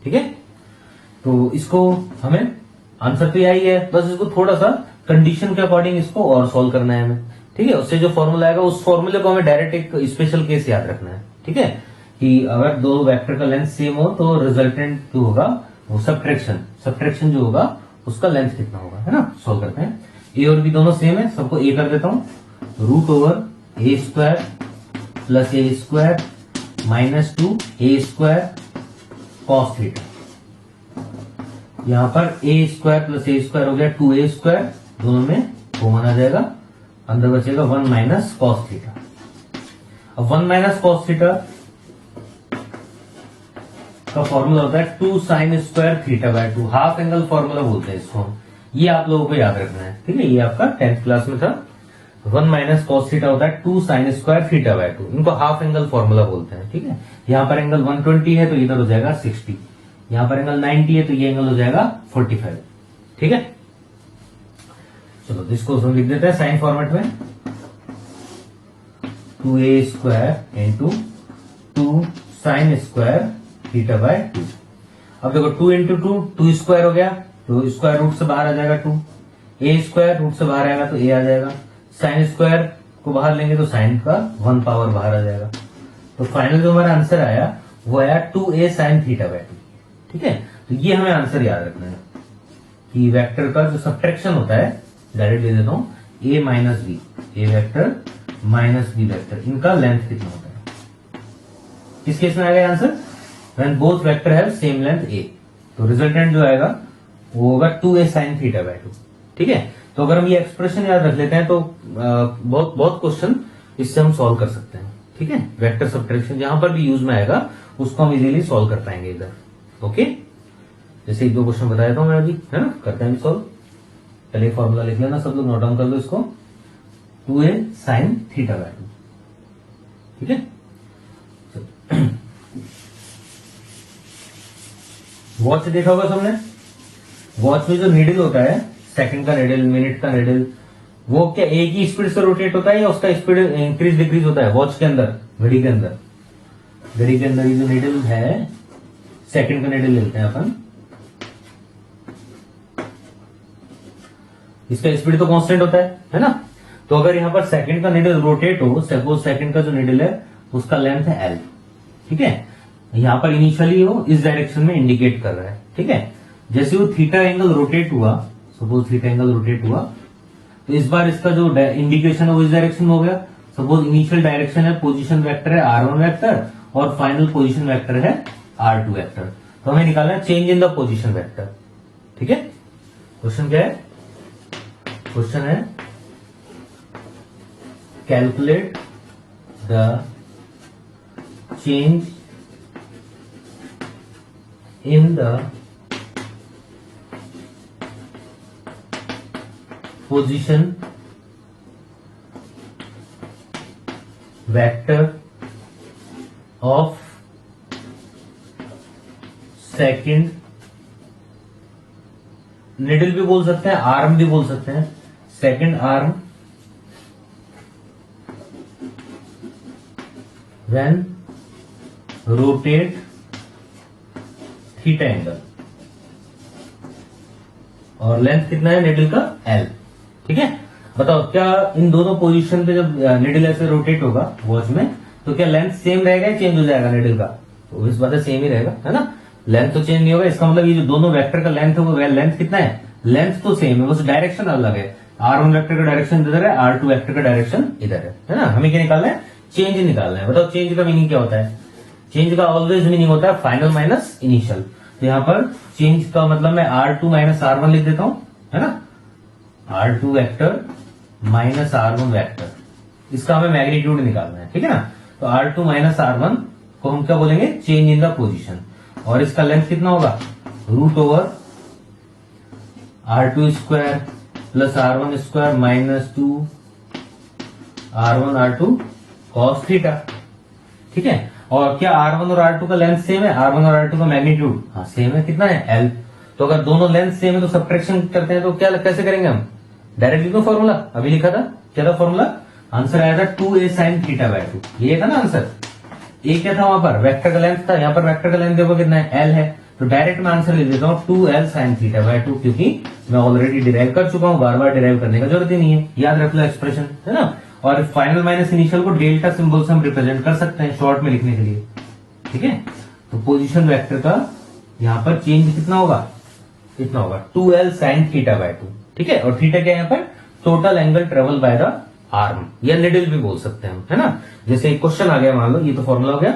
ठीक है, तो इसको हमें आंसर तो यही है, बस इसको थोड़ा सा कंडीशन के अकॉर्डिंग इसको और सॉल्व करना है हमें। ठीक है, उससे जो फॉर्मूला आएगा उस फॉर्मूले को हमें डायरेक्ट एक स्पेशल केस याद रखना है। ठीक है, कि अगर दो वेक्टर का लेंथ सेम हो तो रिजल्टेंट जो होगा वो सब्ट्रैक्शन जो होगा उसका लेंथ कितना होगा, है ना। सॉल्व करते हैं, ए और बी दोनों सेम है, सबको ए कर देता हूं, √a² plus a² minus 2a² cos theta. यहां पर a² प्लस a² हो गया 2a², दोनों में कॉमन आ जाएगा, अंदर बचेगा 1 माइनस cos थीटा। अब 1 माइनस cos थीटा का फॉर्मूला होता है 2 sin² θ/2, हाफ एंगल फॉर्मूला बोलते हैं इसको। ये आप लोगों को याद रखना है। ठीक है, ये आपका 10th क्लास में था। 1 माइनस cos थीटा होता है 2 sin² θ/2, इनको हाफ एंगल फॉर्मूला बोलते हैं। ठीक है, यहाँ पर एंगल 120 है तो इधर हो जाएगा 60, यहाँ पर एंगल 90 है तो ये एंगल हो जाएगा 45। ठीक है, चलो इसको हम लिख देते हैं साइन फॉर्मेट में, 2a² इंटू 2 sin² θ/2। अब देखो 2 इंटू 2 स्क्वायर हो गया, तो स्क्वायर रूट से बाहर आ जाएगा 2, a² रूट से बाहर आएगा तो a आ जाएगा, साइन स्क्वायर को बाहर लेंगे तो साइन का 1 पावर बाहर आ जाएगा। तो फाइनल जो हमारा आंसर आया वो आया 2a sin θ/2। ठीक है, तो ये हमें आंसर याद रखना है कि वेक्टर का जो सब्ट्रैक्शन होता है, डायरेक्ट ले देता हूं, a minus b, a vector minus B vector, इनका लेंथ कितना होता है। किस केस में आएगा answer, when both vector have same length a, तो रिजल्टेंट जो आएगा वो होगा 2a sin θ/2। ठीक है, तो अगर हम ये एक्सप्रेशन याद रख लेते हैं तो बहुत क्वेश्चन इससे हम सॉल्व कर सकते हैं। ठीक है, वेक्टर सब्ट्रैक्शन जहां पर भी यूज में आएगा उसको हम इजीली सॉल्व कर पाएंगे इधर। ओके, जैसे 1-2 क्वेश्चन बताया था मैं अभी, है ना, करते हैं सॉल्व। पहले फॉर्मूला लिख लेना, सब लोग नोट डाउन कर लो इसको। 2a sin theta by 2। ठीक है, वॉच देखा होगा सबने। वॉच में जो नीडल होता है, सेकंड का नीडल, मिनट का नीडल, वो क्या एक ही स्पीड से रोटेट होता है या उसका स्पीड इंक्रीज डिक्रीज होता है? वॉच के अंदर, घड़ी के अंदर, घड़ी के अंदर ये जो नीडल है, सेकंड का नीडल लेते हैं अपन, इसका स्पीड तो कांस्टेंट होता है ना। तो अगर यहां पर सेकंड का नीडल रोटेट हो, सपोज सेकंड का जो नीडल है उसका लेंथ है एल, ठीक है, यहां पर इनिशियली वो इस डायरेक्शन में इंडिकेट कर रहा है। ठीक है, जैसे वो थीटा एंगल रोटेट हुआ, सपोज थीटा एंगल रोटेट हुआ, तो इस बार इसका जो इंडिकेशन है वो इस डायरेक्शन में हो गया। सपोज इनिशियल डायरेक्शन है, पोजीशन वेक्टर है r1 वेक्टर और फाइनल पोजीशन वेक्टर है r2 वेक्टर। तो हमें निकालना है change in the position vector. ठीक है, क्वेश्चन क्या है? क्वेश्चन है calculate the change in the position vector of second, needle भी बोल सकते हैं, आर्म भी बोल सकते हैं, second arm when rotate theta angle, और लेंथ कितना है निडल का? एल। ठीक है, बताओ क्या इन दोनों पोजीशन पे जब निडल ऐसे रोटेट होगा वॉच में, तो क्या लेंथ सेम रहेगा या चेंज हो जाएगा निडल का? तो इस बात सेम ही रहेगा, है ना, लेंथ तो चेंज नहीं होगा। इसका मतलब ये जो दोनों वेक्टर का लेंथ है वो लेंथ कितना है? लेंथ तो सेम है, बस डायरेक्शन अलग है। r1 वेक्टर का डायरेक्शन इधर है, r2 वेक्टर का डायरेक्शन इधर है ना। हमें क्या निकालना है? चेंज निकालना है। बताओ चेंज का मीनिंग क्या होता है? चेंज का ऑलवेज मीनिंग होता है फाइनल माइनस इनिशियल। तो यहाँ पर चेंज का मतलब मैं r2 माइनस r1 लिख देता हूं, है ना, r2 vector minus r1 vector, इसका हमें मैग्नीट्यूड निकालना है। ठीक है ना, तो r2 माइनस r1 को हम क्या बोलेंगे? Change in the position. और इसका लेंथ कितना होगा? Root over r2 square plus r1 square minus 2 r1 r2 cos theta. ठीक है, और क्या r1 और r2 का लेंथ सेम है? r1 और r2 का मैग्नीट्यूड हाँ सेम है, कितना है? l। तो अगर दोनों लेंथ सेम है तो सब्ट्रैक्शन करते हैं तो क्या कैसे करेंगे हम? डायरेक्टली तो फॉर्मूला अभी लिखा था, क्या था फॉर्मूला? आंसर आया था 2a sin थीटा बाय 2, ये था ना आंसर। ए क्या था वहां पर? वेक्टर का लेंथ था, यहाँ पर वेक्टर का लेंथ देखो कितना है? l है। तो डायरेक्ट मैं आंसर लिख देता हूँ 2l sin थीटा बाय 2, क्योंकि मैं ऑलरेडी डिराइव कर चुका हूँ, बार बार डिराइव करने का जरूरत ही नहीं है, याद रख लो एक्सप्रेशन, है ना। और फाइनल माइनस इनिशियल को डेल्टा सिंबल से हम रिप्रेजेंट कर सकते हैं शॉर्ट में लिखने के लिए। ठीक है, तो पोजीशन वेक्टर का यहाँ पर चेंज कितना होगा? कितना होगा? 2l sin theta by 2। ठीक है, और थीटा क्या है यहाँ पर? Total angle travel by the arm या निडल भी बोल सकते हैं हम, है ना। जैसे एक क्वेश्चन आ गया, मान लो ये तो फॉर्मूला हो गया,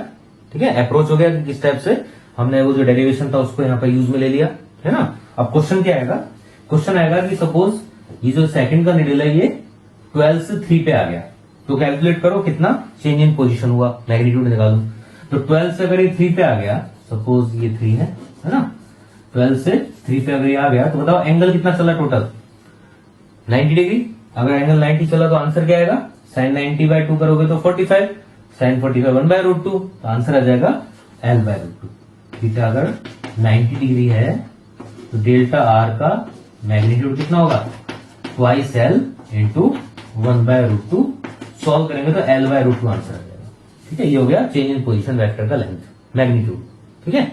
ठीक है, अप्रोच हो गया कि किस टाइप से हमने वो जो डेरिवेशन था उसको यहाँ पर यूज में ले लिया, है ना। अब क्वेश्चन क्या आएगा? क्वेश्चन आएगा कि सपोज ये जो सेकंड का निडल है ये 12 से 3 पे आ गया, तो कैलकुलेट करो कितना चेंज इन पोजीशन हुआ, मैग्नीट्यूड निकालो। तो 12 से अगर ये 3 पे आ गया, सपोज ये 3 है ना, 12 से 3 पे अगर ये आ गया तो बताओ एंगल कितना चला टोटल? 90 डिग्री। अगर एंगल 90 चला तो आंसर क्या आएगा? साइन 90 बाय 2 करोगे तो 45, साइन 45 1 बाय रूट 2, तो आंसर आ जाएगा l बाय रूट 2। थीटा अगर 90 डिग्री है तो डेल्टा r का मैग्नीट्यूड कितना होगा? Twice l into 1 by root 2। Solve करेंगे तो l बाय रूट 2 आंसर आ जाएगा। ठीक है, ये हो गया चेंज इन पोजीशन वेक्टर का लेंथ मैग्नीट्यूड। ठीक है,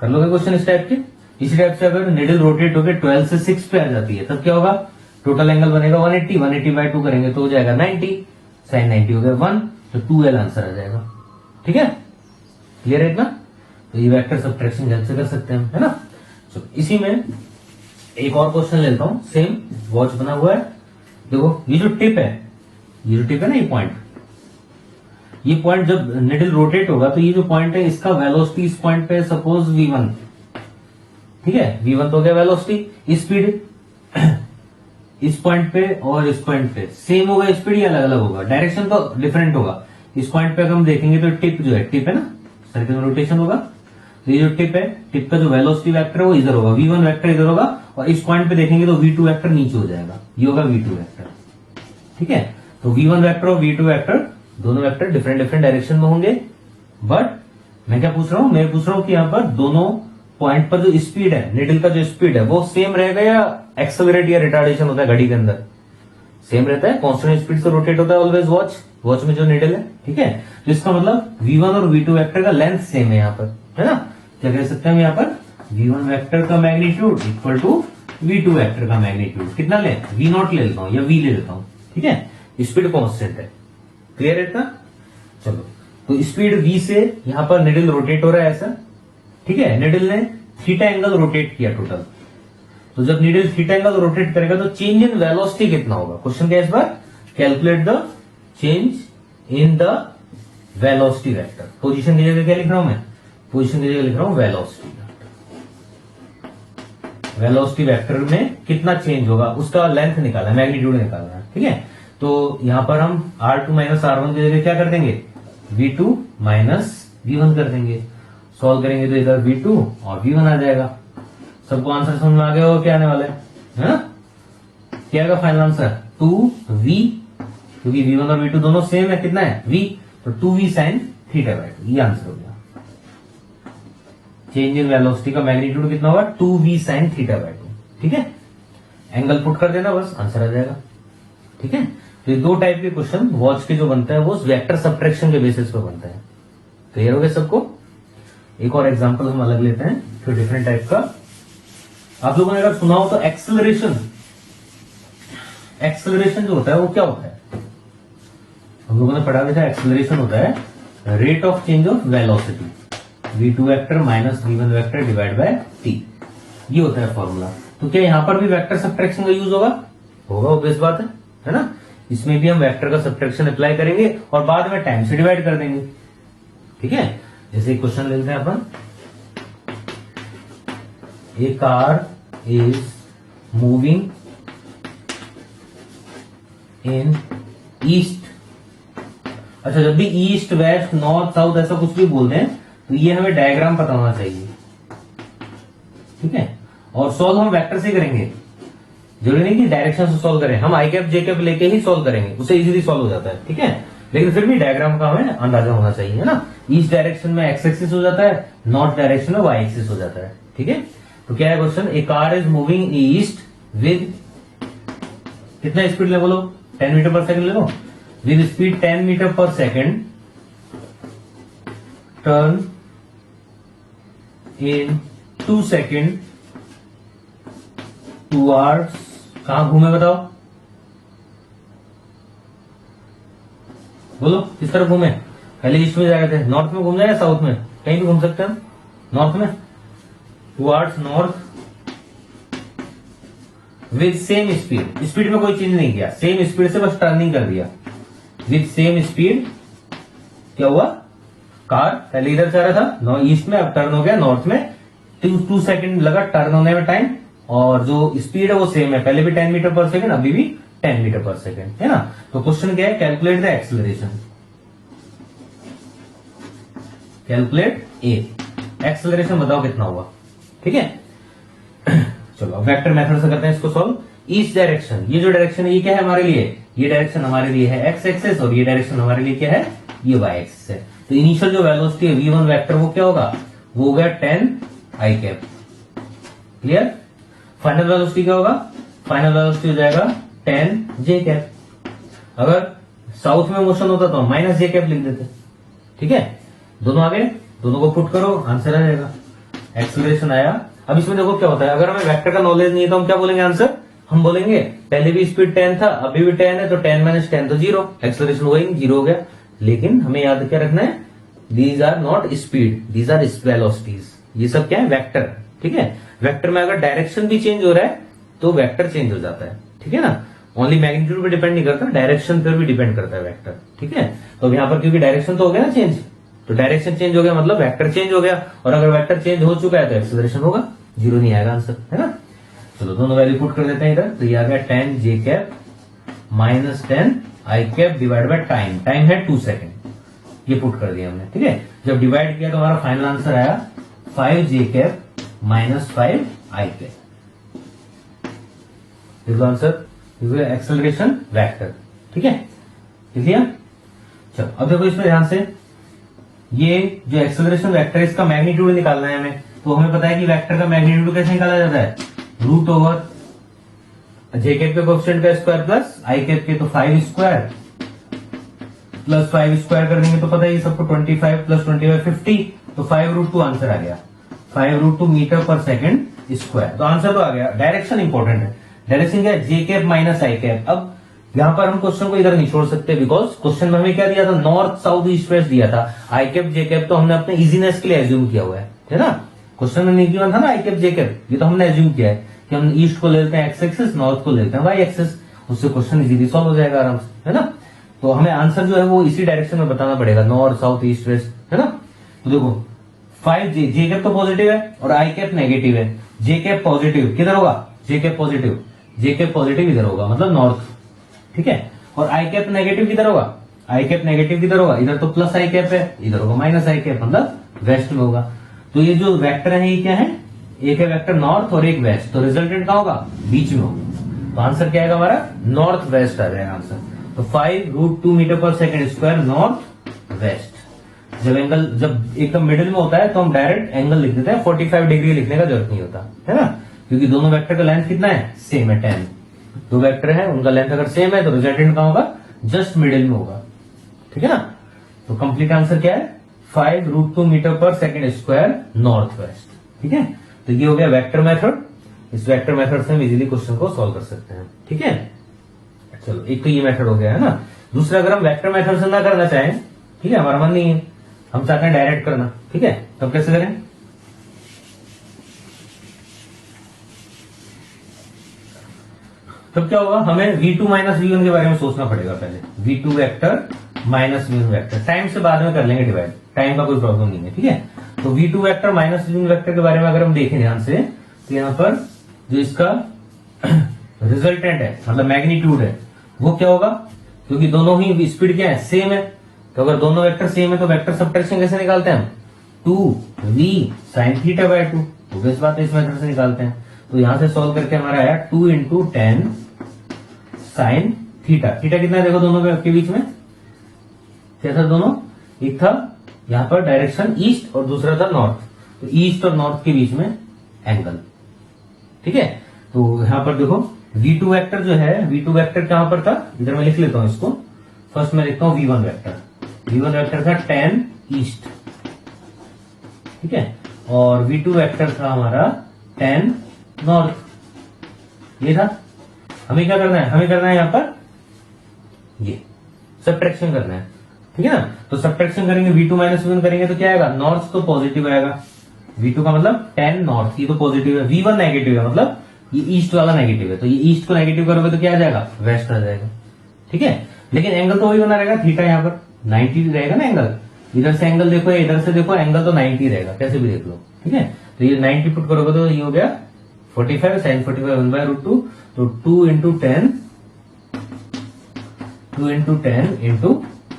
कर लोगे क्वेश्चन इस टाइप के। इसी टाइप से अगर निडल रोटेट होकर 12 से 6 पे आ जाती है तब क्या होगा? टोटल एंगल बनेगा 180, 180 बाय 2 करेंगे तो हो जाएगा 90, साइन 90 हो गया 1, तो 2l आंसर आ जाएगा। ठीक है, क्लियर है इतना? तो ये वेक्टर सब्ट्रैक्शन हेल्प से कर सकते हैं, है ना। तो इसी में एक और क्वेश्चन लेता हूं, सेम वॉच बना हुआ है। देखो ये जो टिप है, ये जो टिप है ना, ये पॉइंट जब निडल रोटेट होगा तो ये जो पॉइंट है इसका वेलोसिटी इस पॉइंट पे सपोज v1, ठीक है, v1 तो हो गया वेलोसिटी, स्पीड इस पॉइंट पे और इस पॉइंट पे सेम होगा, स्पीड ही अलग अलग होगा, डायरेक्शन तो डिफरेंट होगा। इस पॉइंट पे अगर हम देखेंगे तो टिप जो है, टिप है ना, सर्कल में रोटेशन होगा, तो ये जो टिप है, टिप का जो वेलोसिटी वेक्टर है वो इधर होगा, v1 वेक्टर इधर होगा, और इस पॉइंट पे देखेंगे तो v2 वेक्टर नीचे हो जाएगा, ये होगा v2 वेक्टर। ठीक है। तो v1 वेक्टर और v2 वेक्टर दोनों वेक्टर डिफरेंट डिफरेंट डायरेक्शन में होंगे, बट मैं क्या पूछ रहा हूं, मैं पूछ रहा हूं कि यहां पर दोनों पॉइंट पर जो स्पीड है, निडल का जो स्पीड है वो सेम रहेगा या एक्सेलरेट या रिटार्डेशन होता है घड़ी के अंदर? सेम रहता है, कांस्टेंट स्पीड से रोटेट होता है ऑलवेज वॉच में जो निडल है, ठीक है। तो इसका मतलब v1 और v2 वेक्टर का लेंथ सेम है यहाँ पर, है ना। क्या कह सकते हैं हम यहाँ पर, v1 वेक्टर का magnitude equal to v2 vector का मैग्नीट्यूड। कितना ले, v0 ले लेता हूं या v ले लेता हूं, ठीक है। स्पीड कांस्टेंट है, क्लियर है इतना। चलो, तो स्पीड v से यहां पर निडल रोटेट हो रहा है ऐसा, ठीक है। निडल ने थीटा एंगल रोटेट किया टोटल, तो जब नीडल थीटा एंगल रोटेट करेगा तो चेंज इन वेलोसिटी कितना होगा? क्वेश्चन क्या है इस बार, calculate the change in the velocity vector. Position की जगह क्या लिख रहा हूं मैं, पोजीशन की जगह लिख रहा हूं वेलोसिटी। वेलोसिटी वेक्टर में कितना चेंज होगा उसका लेंथ निकालना है, मैग्नीट्यूड निकालना है, ठीक है। तो यहां पर हम R2 माइनस R1 की जगह क्या कर देंगे, V2 माइनस V1 कर देंगे। सॉल्व करेंगे तो इधर V2 और V1 आ जाएगा। सबको आंसर समझ में आ गया होगा क्या आने वाला है ना? क्या आएगा फाइनल आंसर, 2V, क्योंकि V1 और V2 दोनों सेम है, कितना है V, तो 2V साइन थीटा बाय 2, ये आंसर हो गया। चेंज इन वेलोसिटी का मैग्नीट्यूड कितना होगा, 2V साइन थीटा बाय 2, ठीक है। एंगल पुट कर देना बस, आंसर आ जाएगा, ठीक है। तो ये दो टाइप के क्वेश्चन वॉच के जो बनता है वो वेक्टर सब्ट्रैक्शन के बेसिस पे बनता है। क्लियर हो गया सबको? एक और एग्जांपल हम अलग लेते हैं फिर डिफरेंट टाइप का। आप लोगों ने अगर सुना हो तो एक्सेलरेशन जो होता है वो क्या होता है, हम लोगों ने पढ़ा था। एक्सेलरेशन होता है rate of change of velocity, v2 vector minus v1 vector divide by t, ये होता है फॉर्मूला। तो क्या यहां पर भी वेक्टर सब्ट्रैक्शन का यूज होगा? ऑब्वियस बात है ना। इसमें भी हम वेक्टर का सब्ट्रैक्शन अप्लाई करेंगे और बाद में टाइम से डिवाइड कर देंगे, ठीक है। जैसे क्वेश्चन लेते हैं अपन, a car is moving in east. अच्छा, जब भी ईस्ट वेस्ट नॉर्थ साउथ ऐसा कुछ भी बोलते हैं तो ये हमें डायग्राम पता होना चाहिए, ठीक है। और सॉल्व हम वेक्टर से करेंगे, जरूरी नहीं कि डायरेक्शन से सॉल्व करें, हम आई कैप जे कैप लेके ही सॉल्व करेंगे, उससे इजीली सॉल्व हो जाता है, ठीक है। लेकिन फिर भी डायग्राम का हमें अंदाजा होना चाहिए, है ना। ईस्ट डायरेक्शन में एक्स एक्सिस हो जाता है, नॉर्थ डायरेक्शन में वाई एक्सिस हो जाता है, ठीक है। तो क्या है question, A car is moving east with कितना स्पीड ले बोलो, 10 मीटर पर सेकंड ले लो, विद स्पीड 10 मीटर पर second, turn in 2 second towards, कहां घूमे बताओ, बोलो किस तरफ घूमे? पहले ईस्ट में जा रहे थे, नॉर्थ में घूम जाए, साउथ में, कहीं भी घूम सकते हैं, नॉर्थ में, towards north with same speed. Speed में कोई चेंज नहीं किया, सेम स्पीड से बस टर्निंग कर दिया। विद सेम स्पीड क्या हुआ, कार पहले इधर से आ रहा था ईस्ट में, अब टर्न हो गया नॉर्थ में, 2 सेकंड लगा टर्न होने में टाइम, और जो स्पीड है वो सेम है, पहले भी 10 मीटर पर सेकंड, अभी भी 10 मीटर पर सेकंड, है ना। तो क्वेश्चन क्या है, calculate the acceleration, calculate A, acceleration बताओ कितना हुआ, ठीक है। चलो वेक्टर मेथड से करते हैं इसको सॉल्व। ईस्ट डायरेक्शन, ये जो डायरेक्शन है ये क्या है हमारे लिए, ये डायरेक्शन हमारे लिए है एक्स एक्सिस, और ये डायरेक्शन हमारे लिए क्या है, ये वाई एक्सिस है। तो इनिशियल जो वेलोसिटी है v1 वेक्टर वो क्या होगा, वो हो गया 10 I cap, clear. Final velocity क्या होगा, फाइनल वेलोसिटी हो जाएगा 10 जे कैप। अगर साउथ में मोशन होता तो माइनस जे कैप लिख देते, ठीक है। दोनों आगे, दोनों को पुट करो, आंसर आ जाएगा, एक्सेलरेशन आया। अब इसमें देखो क्या होता है, अगर हमें वेक्टर का नॉलेज नहीं है तो हम क्या बोलेंगे आंसर, हम बोलेंगे पहले भी स्पीड 10 था, अभी भी 10 है, तो 10 माइनस 10 तो 0, एक्सेलरेशन वही 0 हो गया। लेकिन हमें याद क्या रखना है, these are not speed, these are velocities, ये सब क्या है वेक्टर, ठीक है। वेक्टर में अगर डायरेक्शन भी चेंज हो रहा है तो वेक्टर चेंज हो जाता है, ठीक है ना। ओनली मैग्नीट्यूड पे डिपेंड नहीं करता, डायरेक्शन पर भी डिपेंड करता है वेक्टर, ठीक है। तो यहाँ पर क्योंकि डायरेक्शन तो हो गया ना चेंज, तो डायरेक्शन चेंज हो गया मतलब वेक्टर चेंज हो गया, और अगर वेक्टर चेंज हो चुका है तो एक्सेलरेशन होगा, 0 नहीं आएगा आंसर, है ना। चलो दोनों वैल्यू पुट कर देते हैं इधर, तो ये आ गया 10 J cap minus 10 I cap divide by time, time है 2 सेकेंड, ये पुट कर दिया हमने, ठीक है। जब डिवाइड किया तो हमारा फाइनल आंसर आया 5 जे कैप माइनस 5 आई कैप, आंसर एक्सेलरेशन वेक्टर, ठीक है, क्लियर। चलो अब देखो इसमें ध्यान से, ये जो एक्सेलरेशन वेक्टर है इसका मैग्नीट्यूड निकालना है हमें। तो हमें पता है कि वेक्टर का मैग्नीट्यूड कैसे निकाला जाता है, रूट ओवर जे कैप के कोएफिशिएंट का स्क्वायर प्लस आई कैप के, तो 5 स्क्वायर प्लस 5 स्क्वायर कर देंगे तो पता है ये सबको 25 प्लस 25 50, तो 5√2 आंसर आ गया, 5√2 मीटर पर सेकंड स्क्वायर। तो आंसर तो आ गया। डायरेक्शन इंपॉर्टेंट है, डायरेक्शन क्या है, जे कैप माइनस आई कैप। अब यहां पर हम क्वेश्चन को इधर नहीं छोड़ सकते, बिकॉज क्वेश्चन में हमें क्या दिया था, नॉर्थ साउथ ईस्ट वेस्ट दिया था। आई कैप जे कैप तो हमने अपने इजीनेस के लिए एज्यूम किया हुआ है ना। क्वेश्चन में नहीं गिवन था ना आई कैप जे कैप, ये तो हमने एज्यूम किया है कि हम ईस्ट को ले लेते हैं एक्स एक्सिस, नॉर्थ को ले लेते हैं वाई एक्सिस, उससे क्वेश्चन इजीली सॉल्व हो जाएगा आराम से, है ना। तो हमें आंसर जो है वो इसी डायरेक्शन में बताना पड़ेगा, नॉर्थ साउथ ईस्ट वेस्ट, है ना। तो देखो 5 जे कैप तो पॉजिटिव है और आई कैप नेगेटिव है। जे कैप पॉजिटिव किधर होगा, जे कैप पॉजिटिव इधर होगा, मतलब नॉर्थ, ठीक है। और आई कैप नेगेटिव किधर होगा, आई कैप नेगेटिव किधर होगा, इधर तो प्लस आई कैप है, इधर होगा माइनस आई कैप, मतलब वेस्ट में होगा। तो ये जो वेक्टर है ये क्या है, एक है वेक्टर नॉर्थ और एक वेस्ट, तो रिजल्टेंट कहां होगा, बीच में होगा। तो आंसर क्या आएगा हमारा, नॉर्थ वेस्ट आ जाएगा आंसर। तो 5√2 मीटर पर सेकंड स्क्वायर नॉर्थ वेस्ट। जब एंगल जब एकदम मिडिल में होता है तो हम डायरेक्ट एंगल लिख देते हैं, 45 डिग्री लिखने का जरूरत नहीं होता, है ना, क्योंकि दोनों वेक्टर का लेंथ कितना है, सेम है 10। दो वेक्टर है उनका लेंथ अगर सेम है तो रिजल्टेंट कहां होगा, जस्ट मिडिल में होगा, ठीक है ना। तो कंप्लीट आंसर क्या है, 5√2 मीटर पर सेकंड स्क्वायर नॉर्थ वेस्ट, ठीक है। तो ये हो गया वेक्टर मेथड। इस वेक्टर मेथड से हम इजीली क्वेश्चन को सॉल्व कर सकते हैं, ठीक है। चलो एक तो ये मेथड हो गया, है ना। दूसरा, अगर हम वेक्टर मेथड से ना करना चाहें, ठीक है, हमारा मन नहीं है, हम चाहते हैं डायरेक्ट करना, ठीक है, तब कैसे करें। तब क्या होगा, हमें V2 माइनस V1 के बारे में सोचना पड़ेगा पहले। V2 vector minus V1 vector, time से बाद में कर लेंगे डिवाइड, टाइम का कोई प्रॉब्लम नहीं है, ठीक है। तो V2 vector minus V1 vector के बारे में अगर हम देखें ध्यान से, तो यहां पर जो इसका रिजल्टेंट है, मतलब मैग्नीट्यूड है, वो क्या होगा, क्योंकि दोनों ही स्पीड क्या है, सेम है। तो अगर दोनों वेक्टर सेम है तो वेक्टर सबट्रैक्शन कैसे निकालते हैं हम, 2v sin θ/2, तो इस बात इस मेथड से निकालते हैं। तो यहां से सॉल्व करके हमारा आया 2 × 10 sin θ। थीटा कितना है देखो दोनों के बीच में, कैसा दोनों, एक था यहां पर डायरेक्शन ईस्ट और दूसरा था नॉर्थ, तो ईस्ट और नॉर्थ के बीच में एंगल, ठीक है। तो यहां पर देखो V2 वेक्टर जो है, V2 वेक्टर कहां पर था, इधर मैं लिख लेता हूं इसको। फर्स्ट मैं लिखता हूं V1 वेक्टर था 10 ईस्ट, ठीक है, और V2 वेक्टर था हमारा 10 नॉर्थ, ये था। हमें क्या करना है, हमें करना है यहां पर ये सब्ट्रैक्शन करना है, ठीक है ना। तो सब्ट्रैक्शन करेंगे, V2 माइनस V1 करेंगे तो क्या आएगा, नॉर्थ तो पॉजिटिव आएगा, V2 का मतलब 10 नॉर्थ, ये तो पॉजिटिव है, V1 नेगेटिव है, मतलब ये ईस्ट वाला नेगेटिव है, तो ये ईस्ट को नेगेटिव करोगे तो क्या आ जाएगा, वेस्ट आ जाएगा, ठीक है। लेकिन एंगल तो वही बना रहेगा, थीटा यहाँ पर 90 रहेगा ना एंगल, इधर से एंगल देखो इधर से देखो, एंगल तो 90 रहेगा, कैसे भी देख लो, ठीक है। तो ये 90 पुट करोगे तो ये हो गया 45 sin 45 1/√2, तो 2 × 10 ×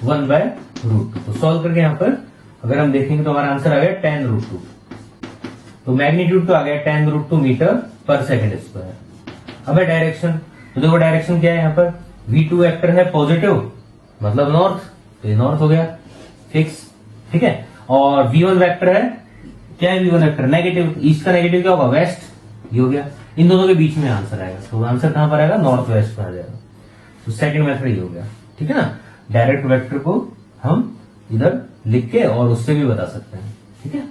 1/√2। तो सॉल्व करके यहां पर अगर हम देखेंगे तो हमारा आंसर आ गया 10√2। तो मैग्नीट्यूड तो आ गया 10√2 मीटर पर सेकंड स्क्वायर। अब है डायरेक्शन, तो देखो डायरेक्शन क्या है यहाँ पर, V2 वेक्टर है पॉजिटिव, मतलब नॉर्थ, तो ये नॉर्थ हो गया फिक्स, ठीक है। और V1 वेक्टर है, क्या है V1 वेक्टर, नेगेटिव, ईस्ट का नेगेटिव क्या होगा, वेस्ट, ये हो गया। इन दोनों के बीच में आंसर आएगा, तो आंसर कहां पर आएगा, नॉर्थ वेस्ट में आ जाएगा। तो सेकंड मेथड ये हो गया, ठीक है ना। डायरेक्ट वेक्टर को हम इधर लिख के और उससे भी बता सकते हैं, ठीक है।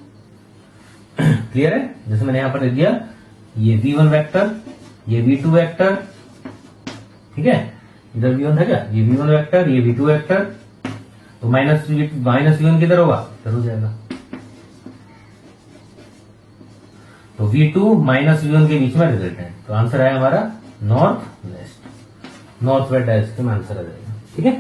क्लियर है, जैसे मैंने यहां पर लिख दिया, ये V1 वेक्टर, ये V2 वेक्टर, ठीक है, इधर V1 था क्या, ये V1 वेक्टर, ये V2 वेक्टर, तो माइनस V1 किधर होगा, इधर हो जाएगा। तो V2 माइनस V1 के बीच में रिजल्टेंट, तो आंसर आया हमारा north west, north west direction में आंसर आ जाएगा, ठीक है।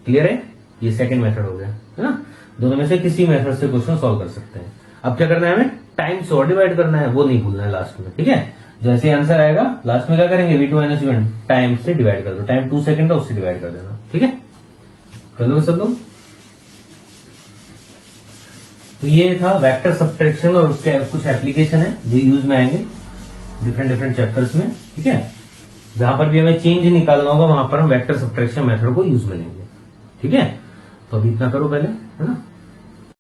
क्लियर है, ये सेकंड मेथड हो गया, है ना। दोनों में से किसी मेथड से क्वेश्चन सॉल्व कर सकते हैं। अब क्या करना है, हमें टाइम से और डिवाइड करना है, वो नहीं भूलना है लास्ट में, ठीक है। जैसे आंसर आएगा लास्ट में क्या करेंगे, V2 माइनस V1 टाइम से डिवाइड कर दो, टाइम 2 सेकंड है उससे डिवाइड कर देना, ठीक है। कर दो सब लोग। तो ये था वेक्टर सब्ट्रैक्शन और उसके कुछ एप्लीकेशन है जो यूज में आएंगे डिफरेंट चैप्टर्स में, ठीक है। जहां पर भी हमें चेंज निकालना होगा वहां पर हम वेक्टर सब्ट्रैक्शन मेथड को यूज में लेंगे। ठीक है, तो अभी इतना करो पहले, है ना।